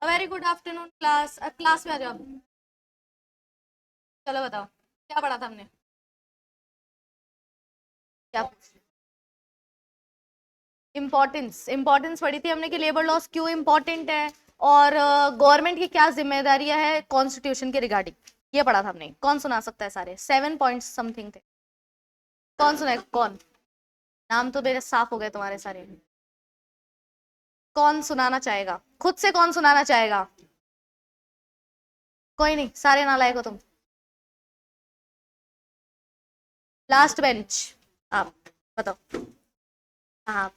Very good afternoon class. Class में आ जाओ। चलो बताओ क्या पढ़ा था हमने। क्या इम्पोर्टेंस इम्पोर्टेंस पढ़ी थी हमने कि लेबर लॉस क्यों इम्पोर्टेंट है और गवर्नमेंट की क्या जिम्मेदारियां है कॉन्स्टिट्यूशन के रिगार्डिंग। ये पढ़ा था हमने। कौन सुना सकता है? सारे 7 पॉइंट्स समथिंग थे। कौन सुना है? कौन? नाम तो मेरे साफ हो गए तुम्हारे सारे। कौन सुनाना चाहेगा? खुद से कौन सुनाना चाहेगा? कोई नहीं, सारे नालायक हो तुम। Last bench. आप बताओ। हाँ।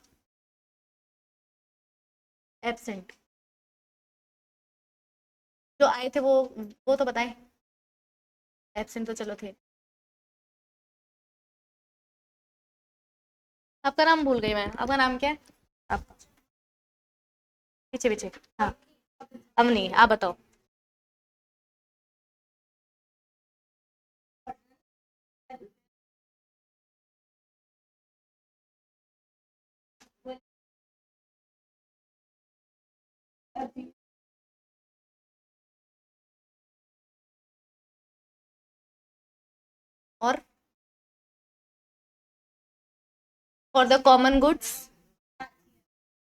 एब्सेंट। जो आए थे वो तो बताएं। एब्सेंट तो चलो थे। आपका नाम भूल गई मैं। आपका नाम क्या है? आप पीछे पीछे। हाँ। अवनी, आप बताओ। और फॉर द कॉमन गुड्स।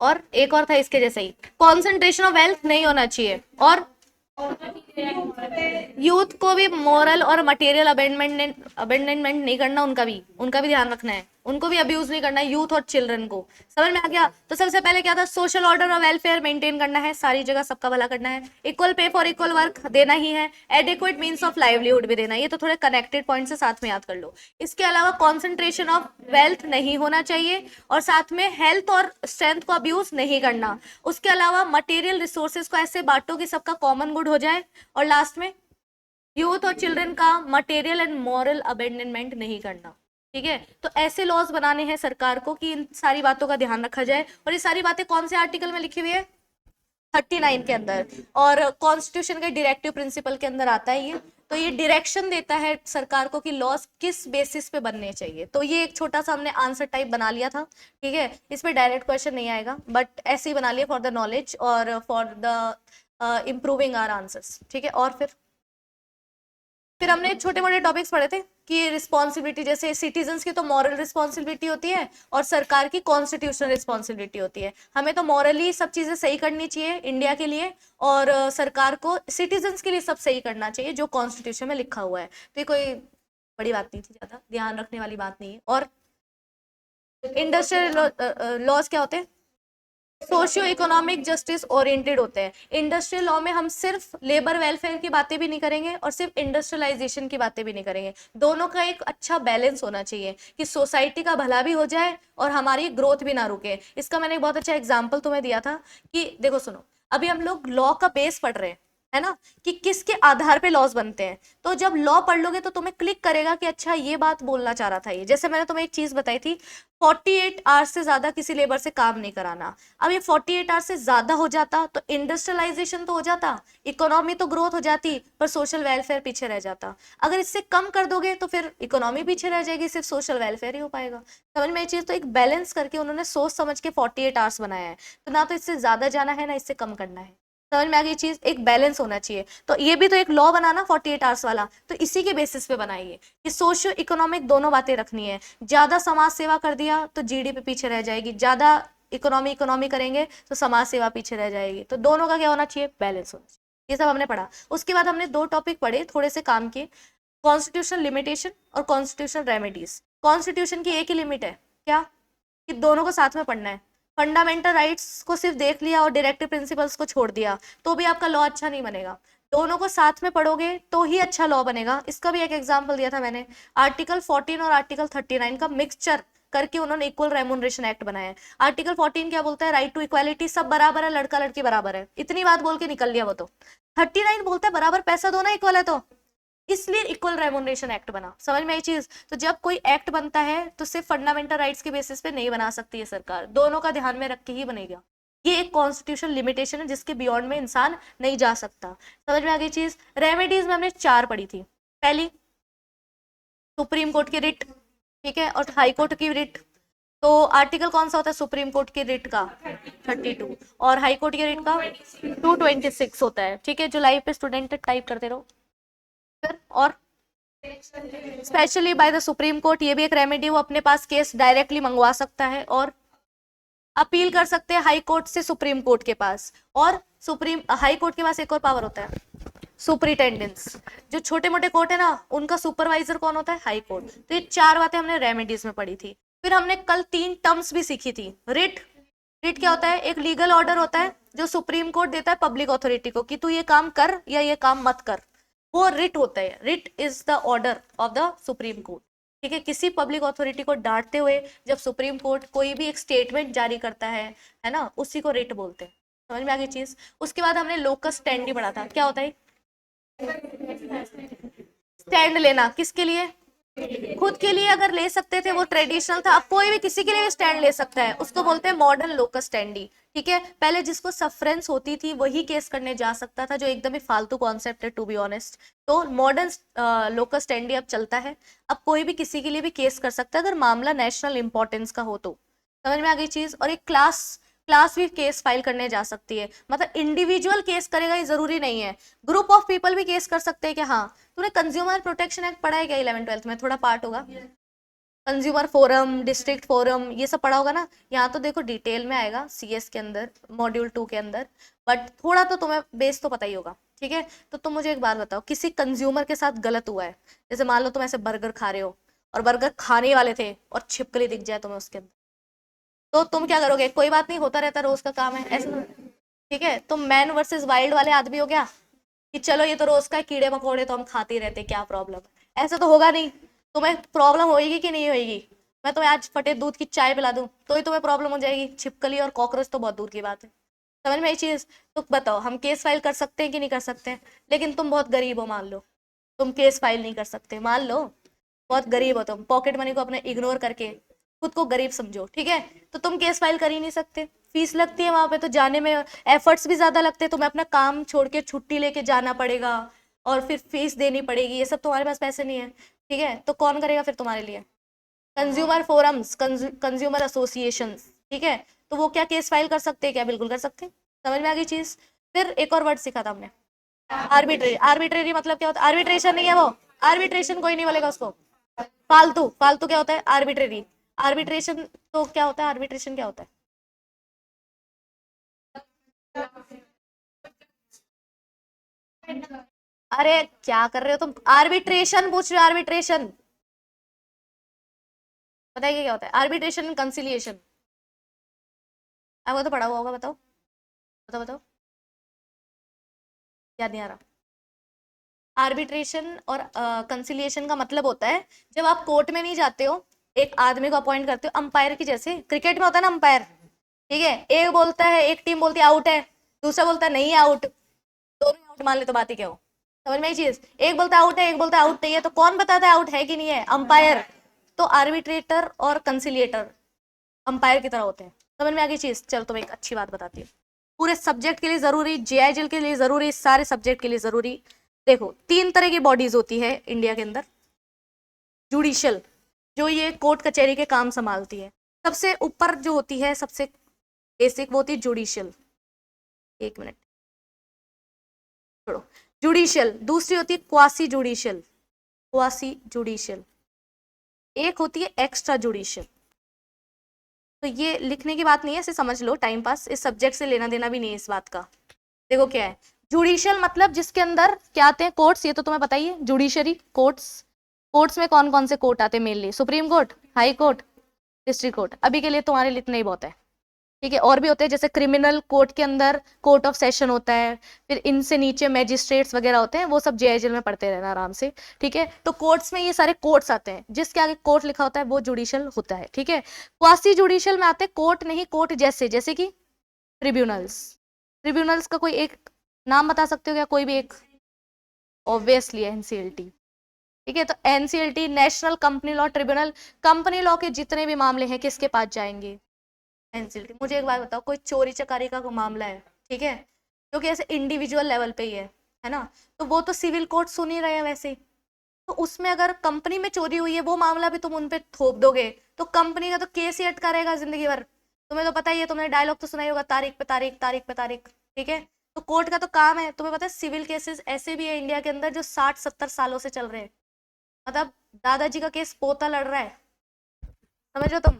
और एक और था इसके जैसा ही। कॉन्सेंट्रेशन ऑफ वेल्थ नहीं होना चाहिए। और यूथ को भी मोरल और मटेरियल अबेंडमेंट नहीं करना। उनका भी ध्यान रखना है। उनको भी अब्यूज नहीं करना है, यूथ और चिल्ड्रन को। समझ में आ गया? तो सबसे पहले क्या था? सोशल ऑर्डर और वेलफेयर मेंटेन करना है, सारी जगह सबका भला करना है। Equal pay for equal work देना ही है। एडिक्वेट मीन्स ऑफ लाइवलीहुड भी देना है। ये तो थोड़े कनेक्टेड पॉइंट से साथ में याद कर लो। इसके अलावा कॉन्सेंट्रेशन ऑफ वेल्थ नहीं होना चाहिए और साथ में हेल्थ और स्ट्रेंथ को अब्यूज नहीं करना। उसके अलावा मटेरियल रिसोर्सेज को ऐसे बांटो कि सबका कॉमन गुड हो जाए। और लास्ट में यूथ और चिल्ड्रन का मटेरियल एंड मॉरल अबेंडनमेंट नहीं करना। ठीक है? तो ऐसे लॉज बनाने हैं सरकार को कि इन सारी बातों का ध्यान रखा जाए। और ये सारी बातें कौन से आर्टिकल में लिखी हुई है? 39 के अंदर। और कॉन्स्टिट्यूशन के डायरेक्टिव प्रिंसिपल के अंदर आता है ये। तो ये डायरेक्शन देता है सरकार को कि लॉज किस बेसिस पे बनने चाहिए। तो ये एक छोटा सा हमने आंसर टाइप बना लिया था। ठीक है? इसमें डायरेक्ट क्वेश्चन नहीं आएगा, बट ऐसे ही बना लिया फॉर द नॉलेज और for the improving our answers. ठीक है? और फिर हमने छोटे मोटे टॉपिक्स पढ़े थे कि रिस्पॉन्सिबिलिटी, जैसे सिटीजन्स की तो मॉरल रिस्पॉन्सिबिलिटी होती है और सरकार की कॉन्स्टिट्यूशनल रिस्पॉन्सिबिलिटी होती है। हमें तो मॉरली सब चीजें सही करनी चाहिए इंडिया के लिए, और सरकार को सिटीजन्स के लिए सब सही करना चाहिए जो कॉन्स्टिट्यूशन में लिखा हुआ है। तो ये कोई बड़ी बात नहीं थी, ज्यादा ध्यान रखने वाली बात नहीं है। और इंडस्ट्रियल लॉज क्या होते हैं? सोशियो इकोनॉमिक जस्टिस ओरिएंटेड होते हैं। इंडस्ट्रियल लॉ में हम सिर्फ लेबर वेलफेयर की बातें भी नहीं करेंगे और सिर्फ इंडस्ट्रियलाइजेशन की बातें भी नहीं करेंगे। दोनों का एक अच्छा बैलेंस होना चाहिए कि सोसाइटी का भला भी हो जाए और हमारी ग्रोथ भी ना रुके। इसका मैंने एक बहुत अच्छा एग्जाम्पल तुम्हें दिया था कि देखो सुनो, अभी हम लोग लॉ का बेस पढ़ रहे हैं, है ना, कि किसके आधार पे लॉज बनते हैं। तो जब लॉ पढ़ लोगे तो तुम्हें क्लिक करेगा कि अच्छा ये बात बोलना चाह रहा था ये। जैसे मैंने तुम्हें एक चीज बताई थी, 48 आवर्स से ज्यादा किसी लेबर से काम नहीं कराना। अब ये 48 आवर्स से ज्यादा हो जाता तो इंडस्ट्रियलाइजेशन तो हो जाता, इकोनॉमी तो ग्रोथ हो जाती, पर सोशल वेलफेयर पीछे रह जाता। अगर इससे कम कर दोगे तो फिर इकोनॉमी पीछे रह जाएगी, सिर्फ सोशल वेलफेयर ही हो पाएगा। समझ में ये चीज? तो एक बैलेंस करके उन्होंने सोच समझ के 48 आवर्स बनाया है। तो ना तो इससे ज्यादा जाना है ना इससे कम करना है। समझ में आ गई चीज? एक बैलेंस होना चाहिए। तो ये भी तो एक लॉ बनाना 48 आवर्स वाला, तो इसी के बेसिस पे बनाइए कि सोशियो इकोनॉमिक दोनों बातें रखनी है। ज्यादा समाज सेवा कर दिया तो जीडीपी पीछे रह जाएगी, ज्यादा इकोनॉमी इकोनॉमी करेंगे तो समाज सेवा पीछे रह जाएगी। तो दोनों का क्या होना चाहिए? बैलेंस होना चाहिए। ये सब हमने पढ़ा। उसके बाद हमने दो टॉपिक पढ़े थोड़े से काम के, कॉन्स्टिट्यूशनल लिमिटेशन और कॉन्स्टिट्यूशनल रेमेडीज। कॉन्स्टिट्यूशन की एक ही लिमिट है, क्या? कि दोनों को साथ में पढ़ना है। फंडामेंटल राइट्स को सिर्फ देख लिया और डायरेक्टिव प्रिंसिपल्स को छोड़ दिया तो भी आपका लॉ अच्छा नहीं बनेगा। दोनों को साथ में पढ़ोगे तो ही अच्छा लॉ बनेगा। इसका भी एक एग्जांपल दिया था मैंने। आर्टिकल 14 और आर्टिकल 39 का मिक्सचर करके उन्होंने इक्वल रेमुनरेशन एक्ट बनाया है। आर्टिकल 14 क्या बोलता है? राइट टू इक्वालिटी, सब बराबर है, लड़का लड़की बराबर है। इतनी बात बोल के निकल लिया वो तो। 39 बोलता है बराबर पैसा दो ना, इक्वल है तो, इसलिए इक्वल रेमुनरेशन एक्ट बना। समझ में आई चीज? तो जब कोई एक्ट बनता है तो सिर्फ फंडामेंटल राइट्स के बेसिस पे नहीं बना सकती है सरकार, दोनों का ध्यान में रख के ही बनेगा। ये एक कॉन्स्टिट्यूशन लिमिटेशन है जिसके बियॉन्ड में इंसान नहीं जा सकता। समझ में आ गई चीज? रेमेडीज में हमने 4 पढ़ी थी। पहली, सुप्रीम कोर्ट की रिट, ठीक है, और हाई कोर्ट की रिट। तो आर्टिकल कौन सा होता है सुप्रीम कोर्ट की रिट का? 32। और हाई कोर्ट की रिट का 226 होता है। ठीक है, जो लाइव पे स्टूडेंट टाइप करते रहो। फिर और specially by the supreme court, ये भी एक रेमेडी, वो अपने पास केस डायरेक्टली मंगवा सकता है और अपील कर सकते हैं हाई कोर्ट से सुप्रीम कोर्ट के पास। और सुप्रीम हाई कोर्ट के पास एक और पावर होता है, सुपरिटेंडेंस। जो छोटे मोटे कोर्ट है ना, उनका सुपरवाइजर कौन होता है? High court. तो ये 4 बातें हमने रेमेडीज में पढ़ी थी। फिर हमने कल 3 टर्म्स भी सीखी थी। रिट, रिट क्या होता है? एक लीगल ऑर्डर होता है जो सुप्रीम कोर्ट देता है पब्लिक अथॉरिटी को कि तू ये काम कर या ये काम मत कर, वो रिट होता है। Writ is the order of the supreme court. ठीक है, किसी पब्लिक अथॉरिटी को डांटते हुए जब सुप्रीम कोर्ट कोई भी एक स्टेटमेंट जारी करता है ना, उसी को रिट बोलते हैं। समझ में आ गई चीज? उसके बाद हमने लोकस स्टैंडी पढ़ा था। क्या होता है? स्टैंड लेना किसके लिए? खुद के लिए अगर ले सकते थे वो ट्रेडिशनल था, अब कोई भी किसी के लिए स्टैंड ले सकता है, उसको बोलते हैं मॉडर्न लोकस स्टैंडी। ठीक है, पहले जिसको सफरेंस होती थी वही केस करने जा सकता था, जो एकदम ही फालतू कॉन्सेप्ट है टू बी ऑनेस्ट। तो मॉडर्न लोकस स्टैंडी अब चलता है, अब कोई भी किसी के लिए भी केस कर सकता है अगर मामला नेशनल इंपॉर्टेंस का हो तो। समझ में आ गई चीज? और एक क्लास भी केस फाइल करने जा सकती है, मतलब इंडिविजुअल केस करेगा ये जरूरी नहीं है, ग्रुप ऑफ पीपल भी केस कर सकते हैं। कि हाँ, तूने कंज्यूमर प्रोटेक्शन एक्ट पढ़ा है क्या 11th-12th में? थोड़ा पार्ट होगा, कंज्यूमर फोरम, डिस्ट्रिक्ट फोरम, ये सब पढ़ा होगा ना। यहाँ तो देखो डिटेल में आएगा सीएस के अंदर, मॉड्यूल 2 के अंदर, बट थोड़ा तो तुम्हें बेस तो पता ही होगा। ठीक है, तो तुम मुझे एक बात बताओ, किसी कंज्यूमर के साथ गलत हुआ है, जैसे मान लो तुम ऐसे बर्गर खा रहे हो और बर्गर खाने वाले थे और छिपकली दिख जाए तुम्हें उसके अंदर, तो तुम क्या करोगे? कोई बात नहीं, होता रहता, रोज का काम है ऐसा। ठीक है, तो मैन वर्सेस वाइल्ड वाले आदमी हो गया कि चलो ये तो रोज का कीड़े मकोड़े तो हम खाते ही रहते, क्या प्रॉब्लम है? ऐसा तो होगा नहीं। तुम्हें प्रॉब्लम होगी कि नहीं होगी? मैं तुम्हें आज फटे दूध की चाय पिला दूं तो ही तुम्हें प्रॉब्लम हो जाएगी, छिपकली और कॉकरोच तो बहुत दूर की बात है। समझ में आई चीज? तो बताओ, हम केस फाइल कर सकते हैं कि नहीं कर सकते हैं? लेकिन तुम बहुत गरीब हो, मान लो तुम केस फाइल नहीं कर सकते, मान लो बहुत गरीब हो, तुम पॉकेट मनी को अपने इग्नोर करके खुद को गरीब समझो। ठीक है, तो तुम केस फाइल कर ही नहीं सकते, फीस लगती है वहां पे, तो जाने में एफर्ट्स भी ज्यादा लगते हैं, तुम्हें अपना काम छोड़ के छुट्टी लेके जाना पड़ेगा और फिर फीस देनी पड़ेगी, ये सब तुम्हारे पास पैसे नहीं है। ठीक है, तो कौन करेगा फिर तुम्हारे लिए? Consumer forums, consumer association. ठीक है, तो वो क्या केस फाइल कर सकते हैं क्या? बिल्कुल कर सकते हैं। समझ में आ गई चीज? फिर एक और वर्ड सीखा था हमने, आर्बिट्रेरी। आर्बिट्रेरी मतलब क्या होता है? आर्बिट्रेशन नहीं है वो, आर्बिट्रेशन कोई नहीं बोलेगा उसको, फालतू। फालतू क्या होता है? आर्बिट्रेरी। आर्बिट्रेशन तो क्या होता है? आर्बिट्रेशन क्या होता है? अरे क्या कर रहे हो तुम? आर्बिट्रेशन पूछ रहे हो? आर्बिट्रेशन बताइए क्या होता है? आर्बिट्रेशन एंड कंसिलिएशन, आपको तो पढ़ा हुआ होगा, बताओ बताओ बताओ, याद नहीं आ रहा? आर्बिट्रेशन और कंसिलिएशन का मतलब होता है जब आप कोर्ट में नहीं जाते हो, एक आदमी को अपॉइंट करते हो अंपायर की, जैसे क्रिकेट में होता है ना अंपायर। ठीक है, एक बोलता है, एक टीम बोलती है आउट है, दूसरा बोलता है नहीं है आउट, दोनों आउट मान ले तो बात ही क्या हो? समझ में आई चीज? एक बोलता है आउट है, एक बोलता है आउट नहीं है, तो कौन बताता है आउट है कि नहीं है? अंपायर। तो आर्बिट्रेटर और कंसिलिएटर अंपायर की तरह होते हैं। समझ में आ गई चीज? चलो तुम्हें एक अच्छी बात बताती हूँ, पूरे सब्जेक्ट के लिए जरूरी, जेआईएल के लिए जरूरी, सारे सब्जेक्ट के लिए जरूरी। देखो 3 तरह की बॉडीज होती है इंडिया के अंदर। जुडिशियल, जो ये कोर्ट कचहरी के काम संभालती है, सबसे ऊपर जो होती है, सबसे बेसिक, वो होती है जुडिशियल। एक मिनट छोड़ो, जुडिशियल। दूसरी होती है क्वासी जुडिशियल, क्वासी जुडिशियल। एक होती है एक्स्ट्रा जुडिशियल। तो ये लिखने की बात नहीं है, इसे समझ लो, टाइम पास, इस सब्जेक्ट से लेना देना भी नहीं है इस बात का। देखो क्या है जुडिशियल मतलब, जिसके अंदर क्या आते हैं? कोर्ट्स, ये तो तुम्हें पता ही है, जुडिशरी कोर्ट्स। कोर्ट्स में कौन कौन से कोर्ट आते हैं mainly? Supreme court, high court, district court. अभी के लिए तुम्हारे लिए इतना ही बहुत है। ठीक है, और भी होते हैं, जैसे क्रिमिनल कोर्ट के अंदर कोर्ट ऑफ सेशन होता है, फिर इनसे नीचे मैजिस्ट्रेट्स वगैरह होते हैं, वो सब जेआईएल में पढ़ते रहना आराम से। ठीक है, तो कोर्ट्स में ये सारे कोर्ट्स आते हैं, जिसके आगे कोर्ट लिखा होता है वो जुडिशियल होता है। ठीक है, क्वासी जुडिशियल में आते हैं कोर्ट नहीं, कोर्ट जैसे, जैसे कि ट्रिब्यूनल्स। ट्रिब्यूनल्स का कोई एक नाम बता सकते हो क्या? कोई भी एक? Obviously NCLT. ठीक है, तो NCLT, national company law tribunal, company law के जितने भी मामले हैं किसके पास जाएंगे? एनसीएलटी। मुझे एक बात बताओ, कोई चोरी चकारी का कोई मामला है, ठीक है, जो कि ऐसे इंडिविजुअल लेवल पे ही है ना, तो वो तो सिविल कोर्ट सुन ही रहे हैं वैसे ही। तो उसमें अगर कंपनी में चोरी हुई है, वो मामला भी तुम उन पे थोप दोगे तो कंपनी का तो केस ही अटका रहेगा जिंदगी भर। तुम्हें तो पता ही है, तुमने डायलॉग तो सुना ही होगा, तारीख पे तारीख, तारीख पे तारीख। ठीक है, तो कोर्ट का तो काम है। तुम्हें पता है सिविल केसेस ऐसे भी है इंडिया के अंदर जो 60-70 सालों से चल रहे हैं। मतलब दादाजी का केस पोता लड़ रहा है, समझ रहे हो तुम।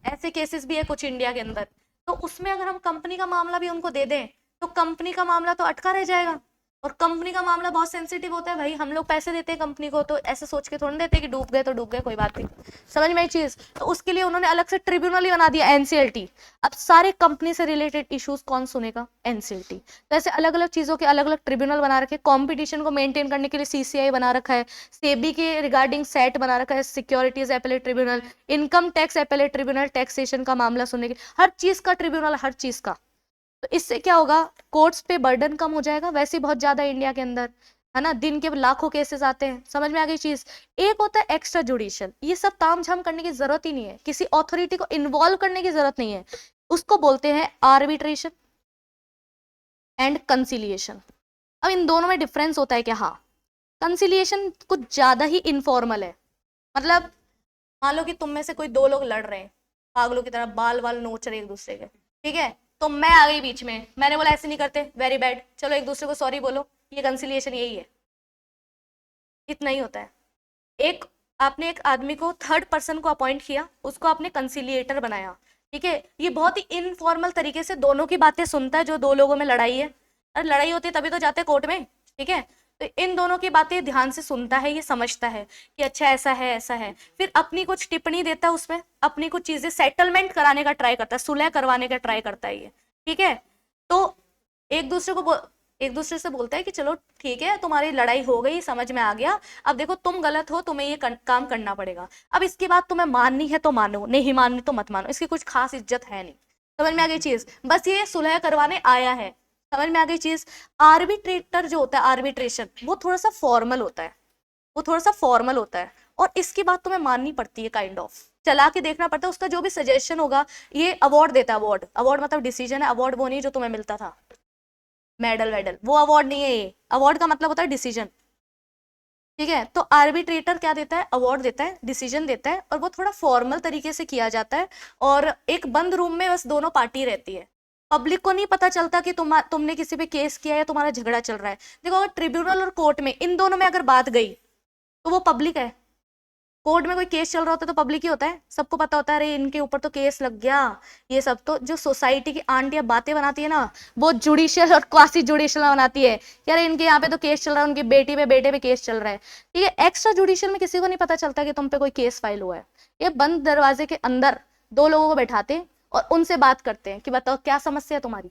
ऐसे केसेस भी है कुछ इंडिया के अंदर। तो उसमें अगर हम कंपनी का मामला भी उनको दे दें तो कंपनी का मामला तो अटका रह जाएगा। और कंपनी का मामला बहुत सेंसिटिव होता है भाई, हम लोग पैसे देते हैं कंपनी को, तो ऐसे सोच के थोड़ा ना देते कि डूब गए तो डूब गए, कोई बात नहीं। समझ में आई चीज। तो उसके लिए उन्होंने अलग से ट्रिब्यूनल ही बना दिया, एनसीएलटी। अब सारे कंपनी से रिलेटेड इश्यूज कौन सुनेगा? एनसीएलटी। तो ऐसे अलग अलग चीजों के अलग अलग ट्रिब्यूनल बना रखे। कंपटीशन को मेंटेन करने के लिए सीसीआई बना रखा है, सेबी के रिगार्डिंग सेट बना रखा है, securities appellate tribunal, income tax appellate tribunal, taxation का मामला सुनने के, हर चीज का ट्रिब्यूनल, हर चीज का। तो इससे क्या होगा? कोर्ट्स पे बर्डन कम हो जाएगा, वैसे ही बहुत ज्यादा इंडिया के अंदर है ना, दिन के लाखों केसेस आते हैं। समझ में आ गई चीज। एक होता है एक्स्ट्रा जुडिशियल, ये सब तामझाम करने की जरूरत ही नहीं है, किसी अथॉरिटी को इन्वॉल्व करने की जरूरत नहीं है। उसको बोलते हैं आर्बिट्रेशन एंड कंसिलिएशन। अब इन दोनों में डिफरेंस होता है क्या? हाँ, कंसिलिएशन कुछ ज्यादा ही इनफॉर्मल है। मतलब मान लो कि तुम में से कोई दो लोग लड़ रहे हैं, पागलों की तरह बाल बाल नोच रहे एक दूसरे के, ठीक है, तो मैं आ गई बीच में, मैंने बोला ऐसे नहीं करते, वेरी बैड, चलो एक दूसरे को सॉरी बोलो। ये कंसिलिएशन यही है। इतना ही होता है। एक आपने एक आदमी को, थर्ड पर्सन को अपॉइंट किया, उसको आपने कंसिलिएटर बनाया, ठीक है, ये बहुत ही इनफॉर्मल तरीके से दोनों की बातें सुनता है। जो दो लोगों में लड़ाई है, अरे लड़ाई होती है तभी तो जाते हैं कोर्ट में, ठीक है, तो इन दोनों की बातें ध्यान से सुनता है, ये समझता है कि अच्छा ऐसा है ऐसा है, फिर अपनी कुछ टिप्पणी देता है उसमें, अपनी कुछ चीजें सेटलमेंट कराने का ट्राई करता है, सुलह करवाने का ट्राई करता है ये, ठीक है। तो एक दूसरे को एक दूसरे से बोलता है कि चलो ठीक है, तुम्हारी लड़ाई हो गई, समझ में आ गया, अब देखो तुम गलत हो, तुम्हें ये काम करना पड़ेगा। अब इसके बाद तुम्हें माननी है तो मानो, नहीं माननी तो मत मानो, इसकी कुछ खास इज्जत है नहीं। समझ में आ गई चीज, बस ये सुलह करवाने आया है। समझ में आ गई चीज। आर्बिट्रेटर जो होता है, आर्बिट्रेशन, वो थोड़ा सा फॉर्मल होता है, वो थोड़ा सा फॉर्मल होता है, और इसकी बात तुम्हें माननी पड़ती है, काइंड ऑफ चला के देखना पड़ता है। उसका जो भी सजेशन होगा, ये अवार्ड देता है, अवार्ड, अवार्ड मतलब डिसीजन है, अवार्ड वो नहीं जो तुम्हें मिलता था मेडल वेडल, वो अवार्ड नहीं है। ये अवार्ड का मतलब होता है डिसीजन, ठीक है। तो आर्बिट्रेटर क्या देता है? अवार्ड देता है, डिसीजन देता है, और वो थोड़ा फॉर्मल तरीके से किया जाता है, और एक बंद रूम में बस दोनों पार्टी रहती है। पब्लिक को नहीं पता चलता कि तुमने किसी पे केस किया है, तुम्हारा झगड़ा चल रहा है। देखो अगर ट्रिब्यूनल और कोर्ट में, इन दोनों में अगर बात गई तो वो पब्लिक है। कोर्ट में कोई केस चल रहा होता है तो पब्लिक ही होता है, सबको पता होता है अरे इनके ऊपर तो केस लग गया। ये सब तो जो सोसाइटी की आंटियां बातें बनाती है ना, वो जुडिशियल और क्वासी जुडिशियल बनाती है कि अरे इनके यहाँ पे तो केस चल रहा है, उनकी बेटी पे बेटे पे केस चल रहा है, ठीक है। एक्स्ट्रा जुडिशियल में किसी को नहीं पता चलता कि तुम पे कोई केस फाइल हुआ है। ये बंद दरवाजे के अंदर दो लोगों को बैठाते और उनसे बात करते हैं कि बताओ क्या समस्या है तुम्हारी।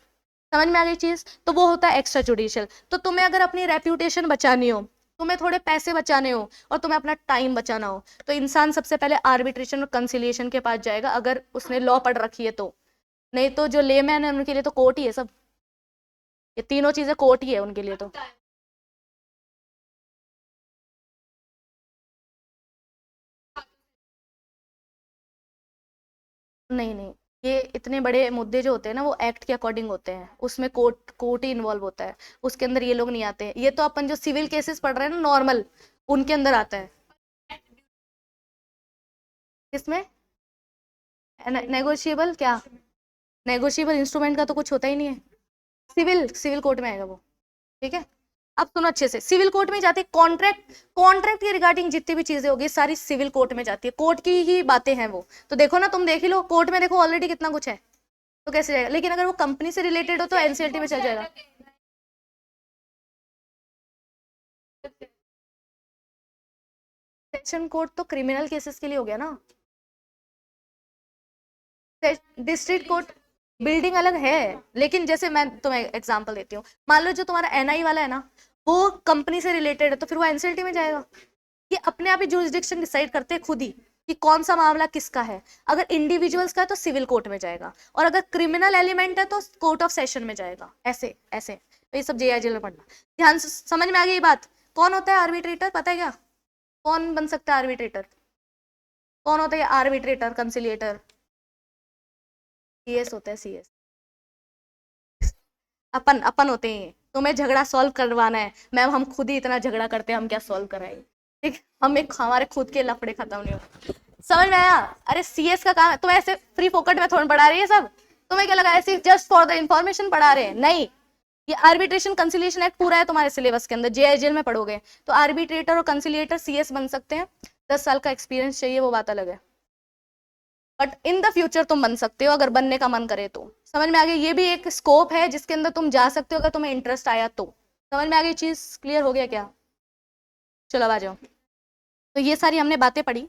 समझ में आ गई चीज। तो वो होता है एक्स्ट्रा जुडिशियल। तो तुम्हें अगर अपनी रेप्यूटेशन बचानी हो, तुम्हें थोड़े पैसे बचाने हो, और तुम्हें अपना टाइम बचाना हो, तो इंसान सबसे पहले आर्बिट्रेशन और कंसिलिएशन के पास जाएगा, अगर उसने लॉ पढ़ रखी है तो। नहीं तो जो लेमैन है उनके लिए तो कोर्ट ही है सब, ये तीनों चीजें कोर्ट ही है उनके लिए तो। नहीं नहीं, ये इतने बड़े मुद्दे जो होते हैं ना, वो एक्ट के अकॉर्डिंग होते हैं, उसमें कोर्ट कोर्ट ही इन्वॉल्व होता है, उसके अंदर ये लोग नहीं आते। ये तो अपन जो सिविल केसेस पढ़ रहे हैं ना नॉर्मल, उनके अंदर आता है। किसमें? नेगोशिएबल क्या? नेगोशिएबल इंस्ट्रूमेंट का तो कुछ होता ही नहीं है। सिविल सिविल कोर्ट में आएगा वो, ठीक है। अब सुनो अच्छे से, सिविल कोर्ट में जाती है कॉन्ट्रैक्ट, कॉन्ट्रैक्ट के रिगार्डिंग जितनी भी चीजें होगी सारी सिविल कोर्ट में जाती है, कोर्ट की ही बातें हैं वो। तो देखो ना, तुम देख ही लो, कोर्ट में देखो ऑलरेडी कितना कुछ है, तो कैसे जाएगा। लेकिन अगर वो कंपनी से रिलेटेड हो तो एनसीएलटी में चल जाएगा। सेशन कोर्ट तो क्रिमिनल केसेस के लिए हो गया ना। डिस्ट्रिक्ट कोर्ट बिल्डिंग अलग है, लेकिन जैसे मैं तुम्हें एग्जांपल देती हूँ, मान लो जो तुम्हारा एनआई वाला है ना, वो कंपनी से रिलेटेड है, तो फिर वो एनसीएलटी में जाएगा। ये अपने आप ही जुरिस्डिक्शन डिसाइड करते हैं खुद ही कि कौन सा मामला किसका है। अगर इंडिविजुअल्स का है तो सिविल कोर्ट में जाएगा, और अगर क्रिमिनल एलिमेंट है तो कोर्ट ऑफ सेशन में जाएगा। ऐसे ऐसे तो ये सब जेआईजेल में पढ़ना। ध्यान से समझ में आ गई ये बात। कौन होता है आर्बिट्रेटर, पता है क्या? कौन बन सकता है आर्बिट्रेटर? कौन होता है आर्बिट्रेटर कंसिलिएटर? सीएस होता है, सीएस। अपन अपन होते हैं। तुम्हें झगड़ा सॉल्व करवाना है मैम, हम खुद ही इतना झगड़ा करते हैं, हम क्या सॉल्व कराएंगे, ठीक। हम एक हमारे खुद के लफड़े खत्म नहीं होते। समझ में आया? अरे सीएस का काम है, तुम्हें ऐसे फ्री फोकट में थोड़ा पढ़ा रही है सब, तुम्हें क्या लगा ऐसे जस्ट फॉर द इंफॉर्मेशन पढ़ा रहे हैं? नहीं, ये आर्बिट्रेशन कंसिलिएशन एक्ट पूरा है तुम्हारे सिलेबस के अंदर, जेआईजेल में पढ़ोगे। तो आर्बिट्रेटर और कंसिलिएटर सीएस बन सकते हैं, 10 साल का एक्सपीरियंस चाहिए, वो बात अलग है, बट इन द फ्यूचर तुम बन सकते हो अगर बनने का मन करे तो। समझ में आ गया? ये भी एक स्कोप है जिसके अंदर तुम जा सकते हो अगर तुम्हें इंटरेस्ट आया तो। समझ में आ गई चीज? क्लियर हो गया क्या? चलो अब आ जाओ। तो ये सारी हमने बातें पढ़ी,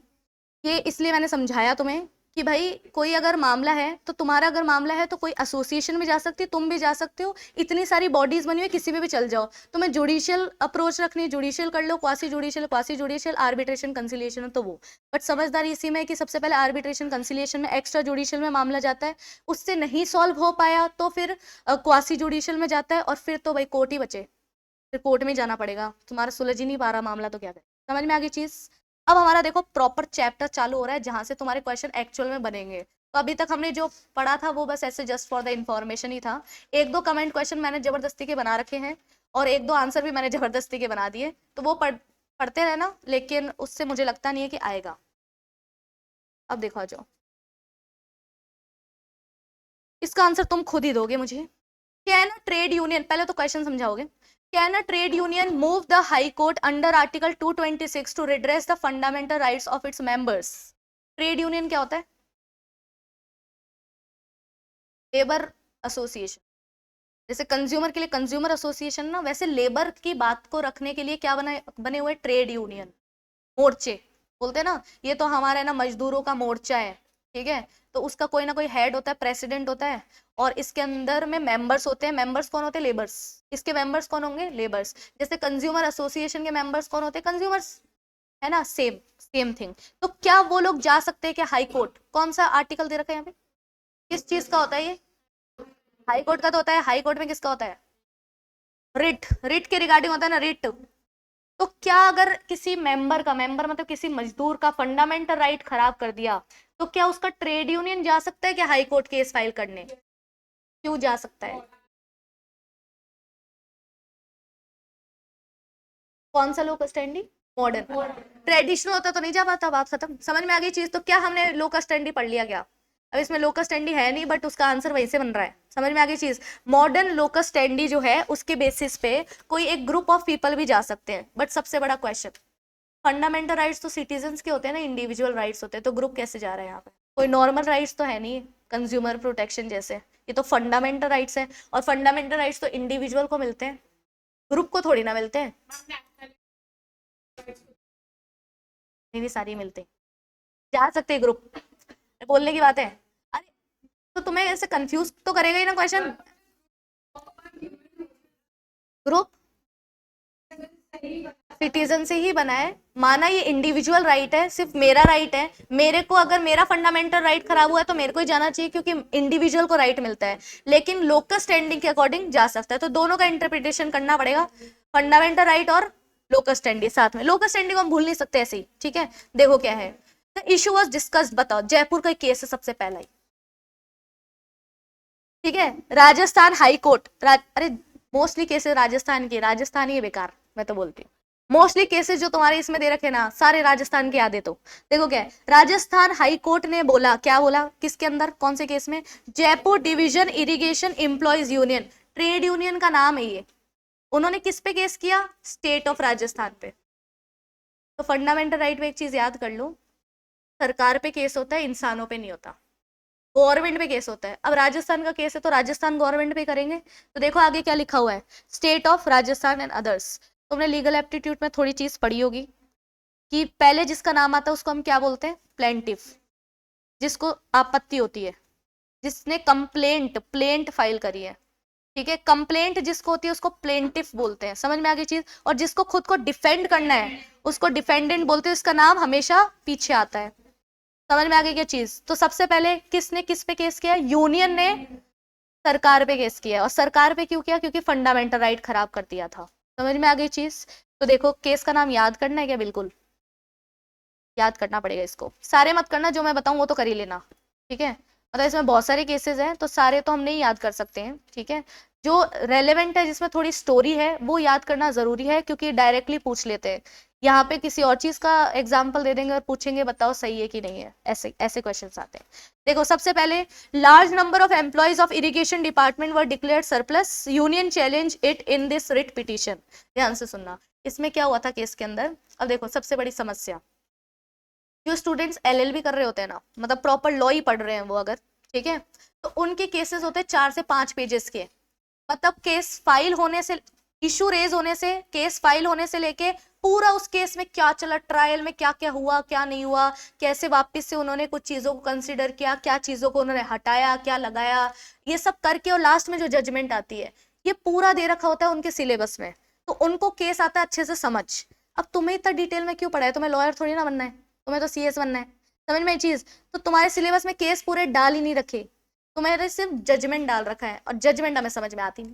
ये इसलिए मैंने समझाया तुम्हें कि भाई कोई अगर मामला है तो तुम्हारा अगर मामला है तो कोई एसोसिएशन में जा सकती है, तुम भी जा सकते हो, इतनी सारी बॉडीज बनी हुई है, किसी में भी चल जाओ। तुम्हें जुडिशियल अप्रोच रखनी है, जुडिशियल कर लो, क्वासी जुडिशियल आर्बिट्रेशन कंसिलिएशन है तो वो। बट समझदारी इसी में है कि सबसे पहले आर्बिट्रेशन कंसिलिएशन में एक्स्ट्रा जुडिशियल में मामला जाता है, उससे नहीं सॉल्व हो पाया तो फिर क्वासी जुडिशियल में जाता है, और फिर तो भाई कोर्ट ही बचे, फिर कोर्ट में जाना पड़ेगा, तुम्हारा सुलझ ही नहीं पा रहा मामला तो क्या करें। समझ में आ गई चीज? अब हमारा देखो प्रॉपर चैप्टर चालू हो रहा है जहां से तुम्हारे क्वेश्चन एक्चुअल में बनेंगे। तो अभी तक हमने जो पढ़ा था वो बस ऐसे जस्ट फॉर द इंफॉर्मेशन ही था। एक दो कमेंट क्वेश्चन मैंने जबरदस्ती के बना रखे हैं और एक दो आंसर भी मैंने जबरदस्ती के बना दिए, तो वो पढ़ते रहना, लेकिन उससे मुझे लगता नहीं है कि आएगा। अब देखो आ जाओ, इसका आंसर तुम खुद ही दोगे मुझे। कैन अ ट्रेड यूनियन, पहले तो क्वेश्चन समझाओगे। Can a trade union move the high court under article 226 to redress the fundamental rights of its members? Trade union क्या होता है? Labour association. जैसे कंज्यूमर के लिए कंज्यूमर एसोसिएशन ना, वैसे लेबर की बात को रखने के लिए क्या बने हुए ट्रेड यूनियन, मोर्चे बोलते हैं ना, ये तो हमारा है ना मजदूरों का मोर्चा है, ठीक है। तो उसका कोई ना कोई हेड होता है, प्रेसिडेंट होता है, और इसके अंदर में मेंबर्स होते हैं। मेंबर्स कौन होते हैं? लेबर्स। इसके मेंबर्स कौन होंगे? लेबर्स। जैसे कंज्यूमर एसोसिएशन के मेंबर्स कौन होते हैं? कंज्यूमर्स, है ना, सेम सेम थिंग। तो क्या वो लोग जा सकते हैं क्या हाई कोर्ट? कौन सा आर्टिकल दे रखा है यहाँ पे? किस चीज का होता है ये? हाई कोर्ट का तो होता है। हाई कोर्ट में किसका होता है? रिट। रिट के रिगार्डिंग होता है ना, रिट। तो क्या अगर किसी मेंबर का, मेंबर मतलब किसी मजदूर का फंडामेंटल राइट खराब कर दिया, तो क्या उसका ट्रेड यूनियन जा सकता है क्या हाई कोर्ट केस फाइल करने? क्यों जा सकता है? कौन सा लोकल स्टैंडी? मॉडर्न। ट्रेडिशनल होता तो नहीं जा पाता, बात खत्म। समझ में आ गई चीज? तो क्या हमने लोकल स्टैंडी पढ़ लिया क्या? अब इसमें लोकस स्टैंडी है नहीं, बट उसका आंसर वहीं से बन रहा है। समझ में आ गई चीज? मॉडर्न लोकस स्टैंडी जो है उसके बेसिस पे कोई एक ग्रुप ऑफ पीपल भी जा सकते हैं। बट सबसे बड़ा क्वेश्चन, फंडामेंटल राइट्स तो सिटीजन्स के होते हैं ना, इंडिविजुअल राइट्स होते हैं, तो ग्रुप कैसे जा रहा है यहाँ पे? कोई नॉर्मल राइट्स तो है नहीं, कंज्यूमर प्रोटेक्शन जैसे, ये तो फंडामेंटल राइट्स है, और फंडामेंटल राइट्स तो इंडिविजुअल को मिलते हैं, ग्रुप को थोड़ी ना मिलते हैं। नहीं सारी मिलते हैं, जा सकते हैं ग्रुप, बोलने की बात है। अरे तो तुम्हें ऐसे कंफ्यूज तो करेगा ही ना क्वेश्चन। ग्रुप सिटीजन से ही बना है, माना ये इंडिविजुअल राइट है, सिर्फ मेरा राइट है, मेरे को अगर मेरा फंडामेंटल राइट खराब हुआ है तो मेरे को ही जाना चाहिए क्योंकि इंडिविजुअल को राइट मिलता है, लेकिन लोकल स्टैंडिंग के अकॉर्डिंग जा सकता है। तो दोनों का इंटरप्रिटेशन करना पड़ेगा, फंडामेंटल राइट और लोकल स्टैंडिंग साथ में। लोकल स्टैंडिंग को हम भूल नहीं सकते ऐसे ही, ठीक है। देखो क्या है, द इशू वाज डिस्कस्ड, बताओ, जयपुर का केस है सबसे पहला ही, ठीक है। राजस्थान हाई कोर्ट, अरे मोस्टली केसेस राजस्थान के, राजस्थान ही बेकार, मैं तो बोलती हूँ। मोस्टली केसेस जो तुम्हारे इसमें दे रखे ना, सारे राजस्थान के आधे तो। देखो क्या है, राजस्थान हाई कोर्ट ने बोला, क्या बोला, किसके अंदर, कौन से केस में? Jaipur division irrigation employees union, trade union का नाम है ये। उन्होंने किस पे केस किया? स्टेट ऑफ राजस्थान पे। तो फंडामेंटल राइट में एक चीज याद कर लो, सरकार पे केस होता है, इंसानों पे नहीं होता, गवर्नमेंट पे केस होता है। अब राजस्थान का केस है तो राजस्थान गवर्नमेंट पे करेंगे। तो देखो आगे क्या लिखा हुआ है, state of Rajasthan and others. तुमने लीगल एप्टीट्यूड में थोड़ी चीज पढ़ी होगी कि पहले जिसका नाम आता है उसको हम क्या बोलते हैं? प्लेंटिफ, जिसको आपत्ति होती है, जिसने प्लेंट फाइल करी है, ठीक है। कंप्लेंट जिसको होती है उसको प्लेंटिफ बोलते हैं। समझ में आ गई चीज? और जिसको खुद को डिफेंड करना है उसको डिफेंडेंट बोलते हैं, इसका नाम हमेशा पीछे आता है। समझ में आ गई क्या चीज? तो सबसे पहले किसने किस पे केस किया? यूनियन ने सरकार पे केस किया। और सरकार पे क्यों किया? क्योंकि फंडामेंटल राइट खराब कर दिया था। समझ में आ गई चीज? तो देखो केस का नाम याद करना है क्या? बिल्कुल याद करना पड़ेगा इसको, सारे मत करना, जो मैं बताऊं वो तो कर ही लेना, ठीक है। मतलब इसमें बहुत सारे केसेस हैं तो सारे तो हम नहीं याद कर सकते हैं, ठीक है। जो रेलेवेंट है, जिसमें थोड़ी स्टोरी है, वो याद करना जरूरी है क्योंकि डायरेक्टली पूछ लेते हैं यहाँ पे किसी और चीज का एग्जाम्पल दे देंगे और पूछेंगे बताओ सही है कि नहीं है, ऐसे ऐसे क्वेश्चंस आते हैं। देखो सबसे पहले, large number of employees of irrigation department were declared surplus, union challenge it in this writ petition. ध्यान से सुनना, इसमें क्या हुआ था केस के अंदर। अब देखो सबसे बड़ी समस्या, जो स्टूडेंट्स एलएलबी कर रहे होते हैं ना, मतलब प्रॉपर लॉ ही पढ़ रहे हैं वो अगर, ठीक है, तो उनके केसेस होते हैं 4 से 5 पेजेस के। मतलब केस फाइल होने से, इशू रेज होने से, केस फाइल होने से लेके पूरा उस केस में क्या चला, ट्रायल में क्या क्या हुआ क्या नहीं हुआ, कैसे वापस से उन्होंने कुछ चीजों को कंसिडर किया, क्या चीजों को उन्होंने हटाया क्या लगाया, ये सब करके और लास्ट में जो जजमेंट आती है, ये पूरा दे रखा होता है उनके सिलेबस में। तो उनको केस आता है अच्छे से समझ। अब तुम्हें इतना डिटेल में क्यों पढ़ा है, तुम्हें लॉयर थोड़ी ना बनना है, तुम्हें तो सीएस बनना है। समझ में ये चीज, तो तुम्हारे सिलेबस में केस पूरे डाल ही नहीं रखे, तुम्हें सिर्फ जजमेंट डाल रखा है, और जजमेंट हमें समझ में आती नहीं।